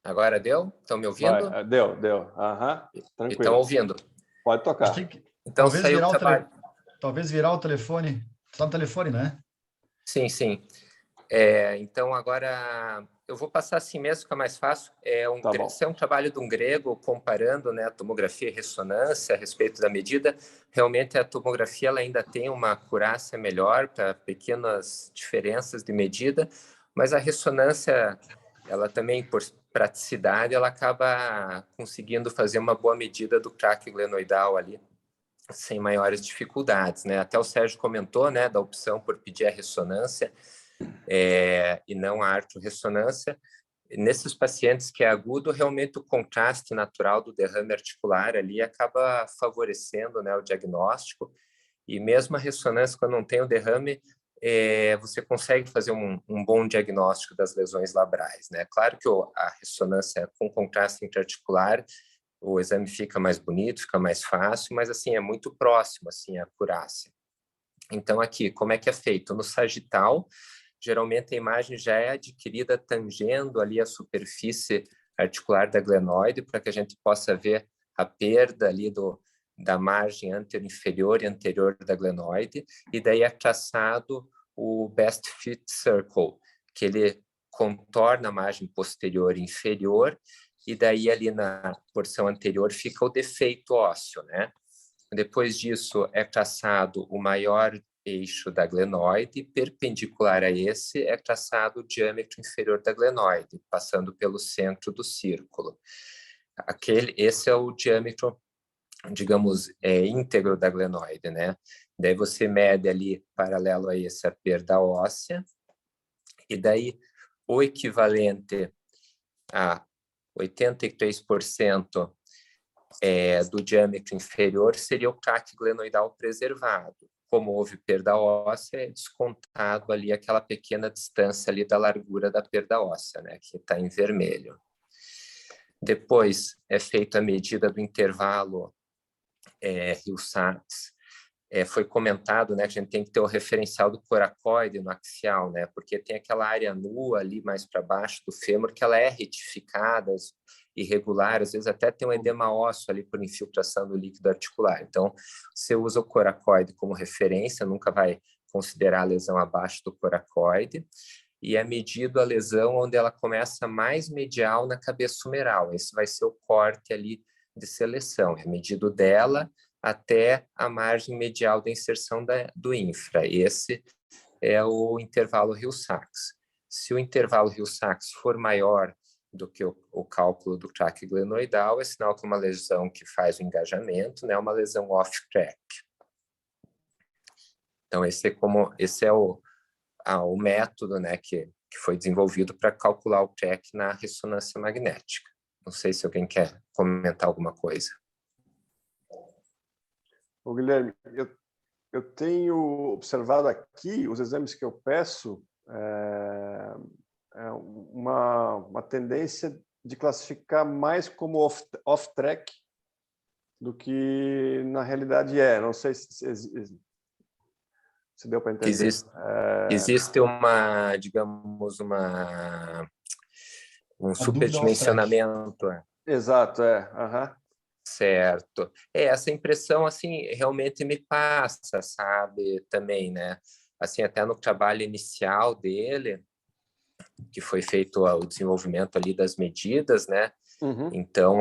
Agora deu? Estão me ouvindo? Deu. Tranquilo. Estão ouvindo? Pode tocar. Então, talvez saiu o trabalho. Talvez virar o telefone. Está no telefone, né? Sim. Então, agora eu vou passar assim mesmo, que é mais fácil. Esse é um trabalho de um grego comparando, né, a tomografia e ressonância a respeito da medida. Realmente, a tomografia ela ainda tem uma acurácia melhor para pequenas diferenças de medida, mas a ressonância, ela também, por praticidade, ela acaba conseguindo fazer uma boa medida do tráqueo glenoidal ali, sem maiores dificuldades, né? Até o Sérgio comentou, né, da opção por pedir a ressonância e não a arterorressonância. Nesses pacientes que é agudo, realmente o contraste natural do derrame articular ali acaba favorecendo, né, o diagnóstico, e mesmo a ressonância, quando não tem o derrame, você consegue fazer um bom diagnóstico das lesões labrais, né? Claro que a ressonância com contraste intraarticular, o exame fica mais bonito, fica mais fácil, mas assim é muito próximo assim a acurácia. Então aqui, como é que é feito? No sagital, geralmente a imagem já é adquirida tangendo ali a superfície articular da glenoide, para que a gente possa ver a perda ali da margem anterior-inferior e anterior da glenoide, e daí é traçado o best fit circle, que ele contorna a margem posterior e inferior, e daí ali na porção anterior fica o defeito ósseo, né? Depois disso é traçado o maior eixo da glenoide, perpendicular a esse é traçado o diâmetro inferior da glenoide, passando pelo centro do círculo. Esse é o diâmetro, digamos, íntegro da glenoide, né? Daí você mede ali, paralelo a esse, a perda óssea, e daí o equivalente a 83% do diâmetro inferior seria o tráqueo glenoidal preservado. Como houve perda óssea, é descontado ali aquela pequena distância ali da largura da perda óssea, né, que está em vermelho. Depois é feita a medida do intervalo Hill-Sachs. Foi comentado, né, que a gente tem que ter o referencial do coracoide no axial, né, porque tem aquela área nua ali mais para baixo do fêmur que ela é retificada, irregular, às vezes até tem um edema ósseo ali por infiltração do líquido articular. Então, você usa o coracoide como referência, nunca vai considerar a lesão abaixo do coracoide, e é medido a lesão onde ela começa mais medial na cabeça humeral. Esse vai ser o corte ali de seleção, é medido dela até a margem medial da inserção do infra. Esse é o intervalo Hill-Sachs. Se o intervalo Hill-Sachs for maior do que o cálculo do tráqueo glenoidal, é sinal que uma lesão que faz o engajamento, né, uma lesão off-track. Então, esse é o método, né, que foi desenvolvido para calcular o track na ressonância magnética. Não sei se alguém quer comentar alguma coisa. Ô, Guilherme, eu tenho observado aqui os exames que eu peço, uma tendência de classificar mais como off-track do que na realidade é. Não sei se deu para entender. Existe uma, digamos, um superdimensionamento. Exato, Certo. Essa impressão, assim, realmente me passa, sabe, também, né? Assim, até no trabalho inicial dele, que foi feito o desenvolvimento ali das medidas, né? Uhum. Então,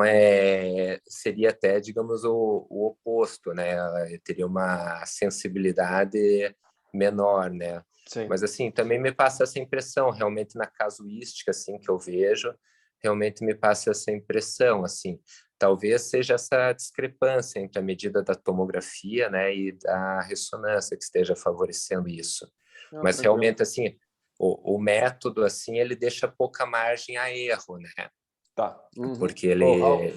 seria até, digamos, o oposto, né? Teria uma sensibilidade menor, né? Sim. Mas, assim, também me passa essa impressão, realmente, na casuística, assim, que eu vejo, realmente me passa essa impressão, assim. Talvez seja essa discrepância entre a medida da tomografia, né, e da ressonância que esteja favorecendo isso. Mas, tranquilo. realmente, assim, o método, assim, ele deixa pouca margem a erro, né? Tá. Uhum. Porque ele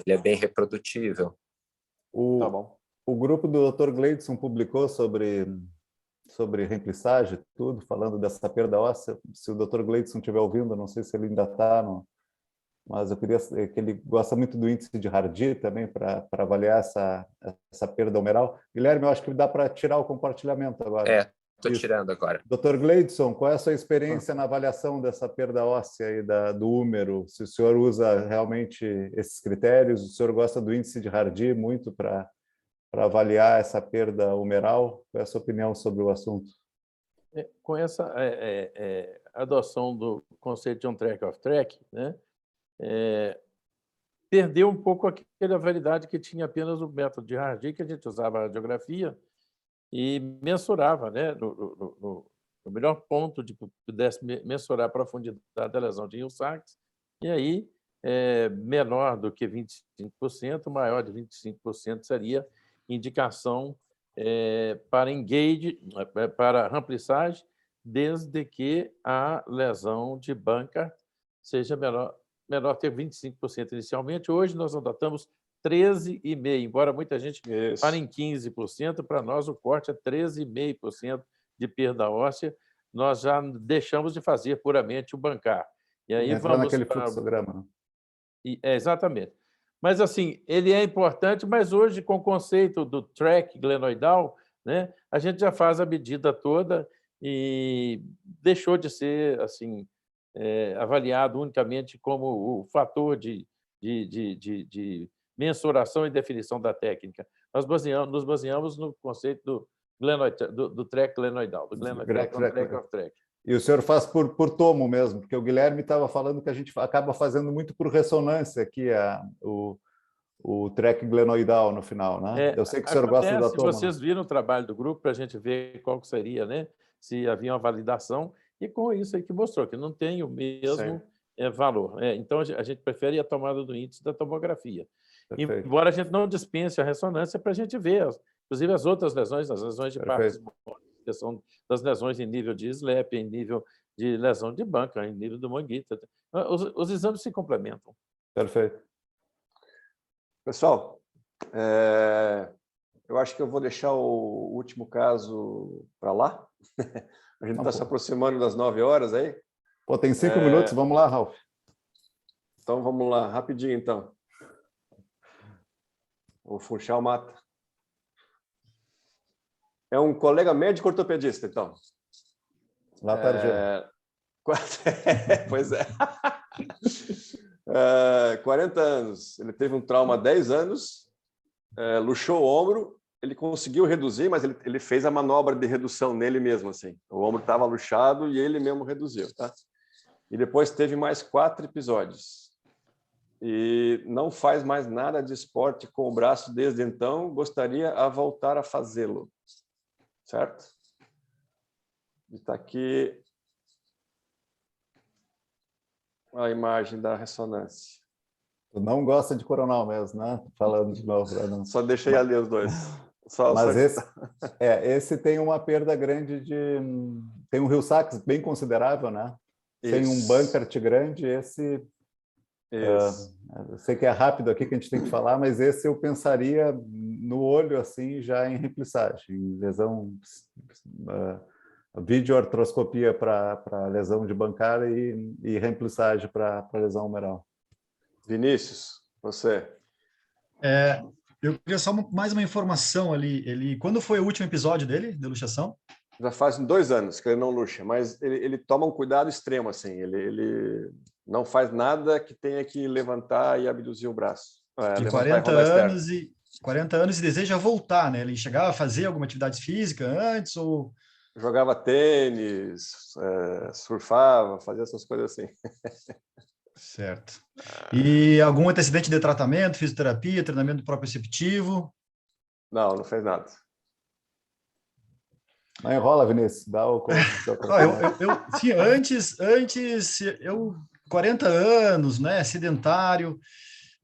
é bem reprodutível. Tá bom. O grupo do Dr. Gleidson publicou sobre remplissagem, tudo, falando dessa perda óssea. Se o Dr. Gleidson estiver ouvindo, não sei se ele ainda está, mas eu queria que ele gosta muito do índice de Hardy também para avaliar essa perda humeral. Guilherme, eu acho que dá para tirar o compartilhamento agora. Estou tirando agora. Dr. Gleidson, qual é a sua experiência na avaliação dessa perda óssea e do húmero? Se o senhor usa realmente esses critérios, o senhor gosta do índice de Hardy muito para avaliar essa perda humeral? Qual é a sua opinião sobre o assunto? Com essa adoção do conceito de on-track, off-track, né, perdeu um pouco aquela validade que tinha apenas o método de Hardy, que a gente usava a radiografia e mensurava, né, no melhor ponto de pudesse mensurar a profundidade da lesão de Hill-Sachs, e aí menor do que 25%, maior de 25% seria indicação para engage, para remplissagem, desde que a lesão de Bankart seja menor ter 25% inicialmente. Hoje nós adotamos 13,5%, embora muita gente fale em 15%, para nós o corte é 13,5% de perda óssea. Nós já deixamos de fazer puramente o Bankart. E aí entrar naquele fluxograma. Exatamente. Mas, assim, ele é importante, mas hoje, com o conceito do track glenoidal, né, a gente já faz a medida toda e deixou de ser, assim, avaliado unicamente como o fator de mensuração e definição da técnica. Nós nos baseamos no conceito do track glenoidal, do glenotrack on-track, off-track. E o senhor faz por tomo mesmo, porque o Guilherme estava falando que a gente acaba fazendo muito por ressonância aqui o track glenoidal no final, né? Eu sei que o senhor gosta da toma. Vocês viram o trabalho do grupo para a gente ver qual seria, né? Se havia uma validação, e com isso aí que mostrou que não tem o mesmo valor. Então, a gente prefere a tomada do índice da tomografia. Perfeito. Embora a gente não dispense a ressonância para a gente ver, inclusive, as outras lesões, as lesões de partes, que são das lesões em nível de SLEP, em nível de lesão de Bankart, em nível do Manguita. Os exames se complementam. Perfeito. Pessoal, eu acho que eu vou deixar o último caso para lá. A gente está se aproximando das 9 horas aí. Pô, tem 5 minutos, vamos lá, Ralf. Então, vamos lá, rapidinho, então. O Funchal mata. É um colega médico ortopedista, então. Lá tá Pois é. 40 anos. Ele teve um trauma há 10 anos, luxou o ombro, ele conseguiu reduzir, mas ele fez a manobra de redução nele mesmo, assim. O ombro estava luxado e ele mesmo reduziu, tá? E depois teve mais 4 episódios. E não faz mais nada de esporte com o braço desde então, gostaria a voltar a fazê-lo. Certo? Está aqui a imagem da ressonância. Tu não gosta de coronal mesmo, né? Falando de novo. Não. Só deixei ali os dois. Mas esse tem uma perda grande tem um Hill-Sachs bem considerável, né? Isso. Tem um Bankart grande, esse Eu sei que é rápido aqui que a gente tem que falar, mas esse eu pensaria no olho, assim, já em remplissagem, em lesão, videoartroscopia para lesão de Bankara e remplissagem para lesão humeral. Vinícius, você. Eu queria só mais uma informação ali. Quando foi o último episódio dele, de luxação? Já faz 2 anos que ele não luxa, mas ele toma um cuidado extremo, assim. Ele não faz nada que tenha que levantar e abduzir o braço. De Levantar 40 anos e deseja voltar, né? Ele chegava a fazer alguma atividade física antes ou... Jogava tênis, surfava, fazia essas coisas assim. Certo. E algum antecedente de tratamento, fisioterapia, treinamento proprioceptivo? Não fez nada. Não enrola, Vinícius. Dá o... Sim, antes, 40 anos, né, sedentário,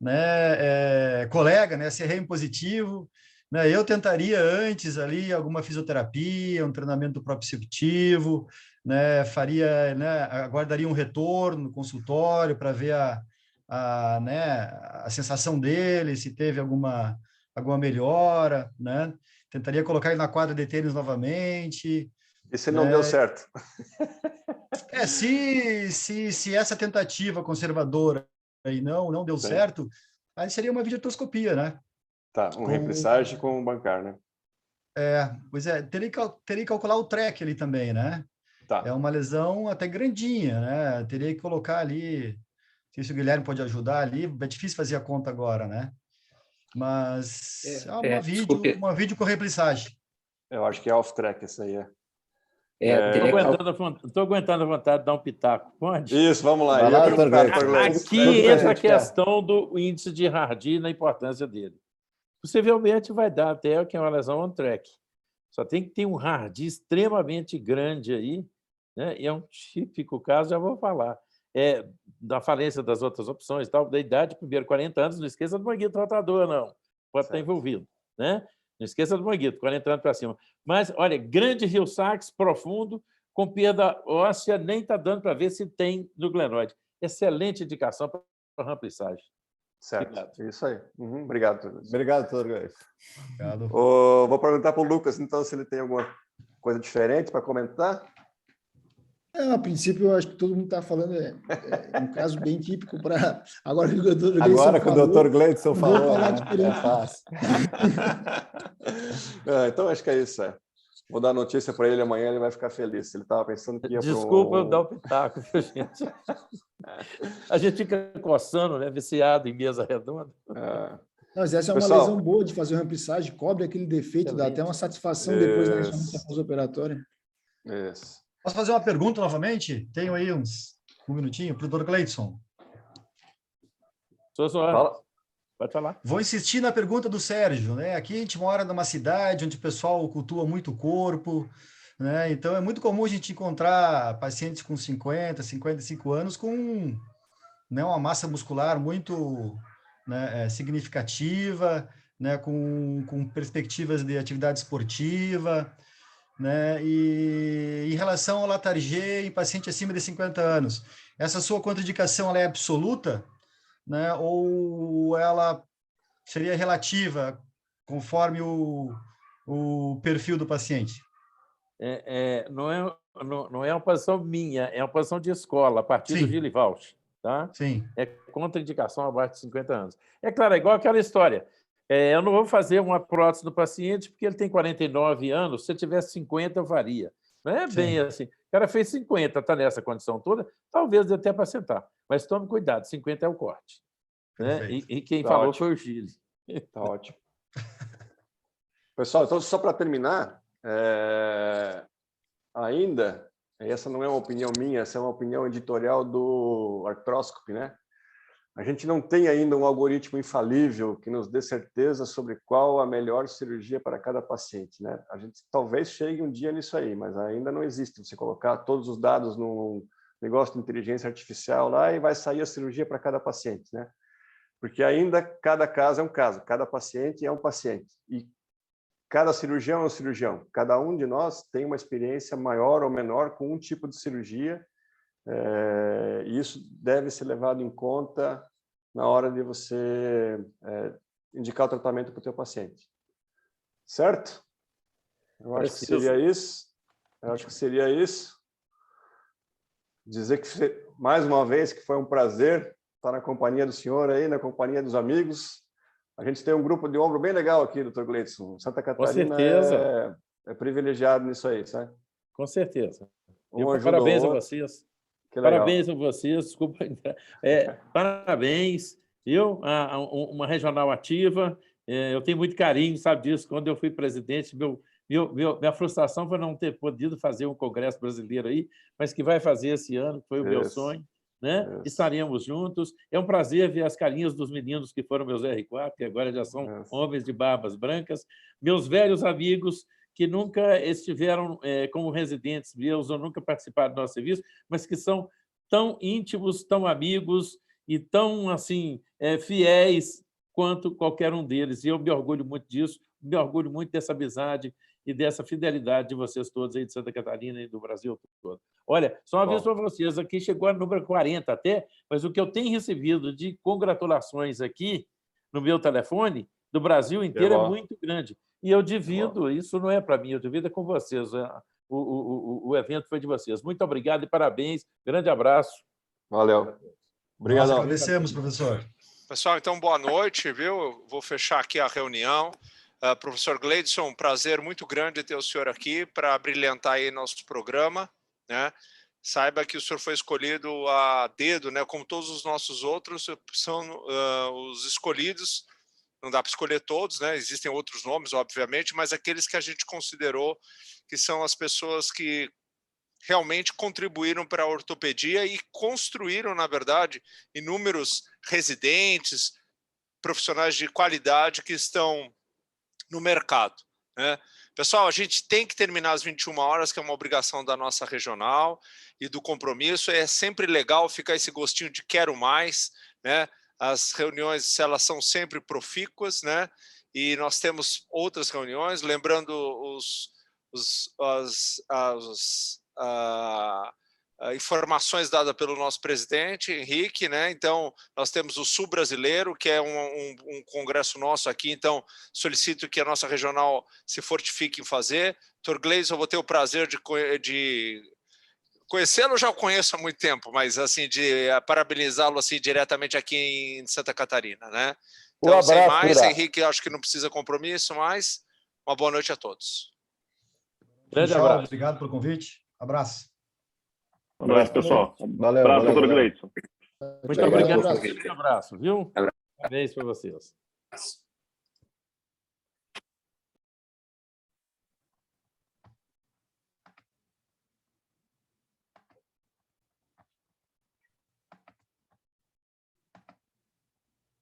né, colega, né, CRM positivo, né, eu tentaria antes ali alguma fisioterapia, um treinamento proprioceptivo, né, aguardaria um retorno no consultório para ver a sensação dele, se teve alguma melhora, né, tentaria colocar ele na quadra de tênis novamente. E se não deu certo? Se essa tentativa conservadora aí não deu certo, aí seria uma videoartroscopia, né? Tá, remplissagem com Bankar, né? Pois é, teria que calcular o track ali também, né? Tá. É uma lesão até grandinha, né? Teria que colocar ali, não sei se o Guilherme pode ajudar ali, é difícil fazer a conta agora, né? Mas uma vídeo com remplissagem. Eu acho que é off-track essa aí, Estou aguentando a vontade de dar um pitaco. Pode? Isso, vamos lá. Aqui entra a questão do índice de Hardy na importância dele. Possivelmente vai dar até que é uma lesão on-track. Só tem que ter um Hardy extremamente grande aí, né? E é um típico caso, já vou falar. Da falência das outras opções, tal, da idade, primeiro 40 anos, não esqueça do manguito rotador, não. Pode estar envolvido, né? Não esqueça do manguito, 40 anos para cima. Mas, olha, grande Hill-Sachs, profundo, com perda óssea, nem está dando para ver se tem no glenoide. Excelente indicação para a remplissagem. Certo, obrigado. Isso aí. Obrigado. Obrigado, doutor. Vou perguntar para o Lucas, então, se ele tem alguma coisa diferente para comentar. A princípio, eu acho que todo mundo está falando, um caso bem típico para... Agora que o doutor Gleidson falou, vou falar diferente. É fácil. Então, acho que é isso. Vou dar notícia para ele amanhã, ele vai ficar feliz. Ele estava pensando que ia para Desculpa eu dar o pitaco, gente. A gente fica coçando, né? Viciado em mesa redonda. Mas essa é uma lesão boa de fazer uma remplissagem, cobre aquele defeito, dá até uma satisfação depois da pós-operatória. Isso. Posso fazer uma pergunta novamente? Tenho aí um minutinho para o Dr. Gleidson. Fala. Pode falar. Vou insistir na pergunta do Sérgio, né? Aqui a gente mora numa cidade onde o pessoal cultua muito o corpo, né? Então é muito comum a gente encontrar pacientes com 50, 55 anos com, né, uma massa muscular muito, né, significativa, né, com perspectivas de atividade esportiva, né? E em relação ao Latarjet em paciente acima de 50 anos, essa sua contraindicação ela é absoluta, né? Ou ela seria relativa conforme o perfil do paciente? Não é uma posição minha, é uma posição de escola, a partir do Gillivalch. Tá? Sim. É contraindicação abaixo de 50 anos. É claro, é igual aquela história. Eu não vou fazer uma prótese no paciente porque ele tem 49 anos, se ele tivesse 50, eu faria. Não é bem assim. O cara fez 50, está nessa condição toda, talvez dê até para sentar. Mas tome cuidado, 50 é o corte. Né? E quem falou foi o Gili. Está ótimo. Pessoal, então, só para terminar, ainda, essa não é uma opinião minha, essa é uma opinião editorial do Arthroscopy, né? A gente não tem ainda um algoritmo infalível que nos dê certeza sobre qual a melhor cirurgia para cada paciente, né? A gente talvez chegue um dia nisso aí, mas ainda não existe. Você colocar todos os dados num negócio de inteligência artificial lá e vai sair a cirurgia para cada paciente, né? Porque ainda cada caso é um caso, cada paciente é um paciente. E cada cirurgião é um cirurgião. Cada um de nós tem uma experiência maior ou menor com um tipo de cirurgia. E isso deve ser levado em conta na hora de você indicar o tratamento para o teu paciente. Certo? Eu acho que seria isso. Dizer que, mais uma vez, que foi um prazer estar na companhia do senhor aí, na companhia dos amigos. A gente tem um grupo de ombro bem legal aqui, Dr. Gleidson. Santa Catarina é privilegiado nisso aí, sabe? Com certeza. Parabéns a vocês. Que legal. Parabéns a vocês, desculpa. Parabéns, viu? Uma regional ativa. Eu tenho muito carinho, sabe disso. Quando eu fui presidente, minha frustração foi não ter podido fazer um congresso brasileiro aí, mas que vai fazer esse ano, que foi o meu sonho. Né? Estaremos juntos. É um prazer ver as carinhas dos meninos que foram meus R4, que agora já são homens de barbas brancas, meus velhos amigos que nunca estiveram como residentes meus ou nunca participaram do nosso serviço, mas que são tão íntimos, tão amigos e tão assim fiéis quanto qualquer um deles. E eu me orgulho muito disso, me orgulho muito dessa amizade e dessa fidelidade de vocês todos aí de Santa Catarina e do Brasil todo. Olha, só uma vez para vocês, aqui chegou a número 40 até, mas o que eu tenho recebido de congratulações aqui no meu telefone, do Brasil inteiro, é muito grande. E eu divido, isso não é para mim, eu divido com vocês. O evento foi de vocês. Muito obrigado e parabéns. Grande abraço. Valeu. Obrigado. Nós agradecemos, professor. Pessoal, então, boa noite, viu? Eu vou fechar aqui a reunião. Professor Gleidson, um prazer muito grande ter o senhor aqui para brilhantar aí nosso programa, né? Saiba que o senhor foi escolhido a dedo, né? Como todos os nossos outros, são os escolhidos. Não dá para escolher todos, né? Existem outros nomes, obviamente, mas aqueles que a gente considerou que são as pessoas que realmente contribuíram para a ortopedia e construíram, na verdade, inúmeros residentes, profissionais de qualidade que estão no mercado, né? Pessoal, a gente tem que terminar às 21 horas, que é uma obrigação da nossa regional e do compromisso. É sempre legal ficar esse gostinho de quero mais, né? As reuniões, elas são sempre profícuas, né? E nós temos outras reuniões, lembrando informações dadas pelo nosso presidente, Henrique, né? Então, nós temos o Sul Brasileiro, que é um congresso nosso aqui, então solicito que a nossa regional se fortifique em fazer. Dr. Gleidson, eu vou ter o prazer de conhecê-lo, já o conheço há muito tempo, mas assim, de parabenizá-lo assim, diretamente aqui em Santa Catarina, né? Então, sem mais, Henrique, acho que não precisa compromisso, mas uma boa noite a todos. Grande abraço. Obrigado pelo convite. Abraço. Boa noite, pessoal. Valeu, abraço, doutor Gleidson. Muito obrigado. Um abraço, viu? Parabéns para vocês.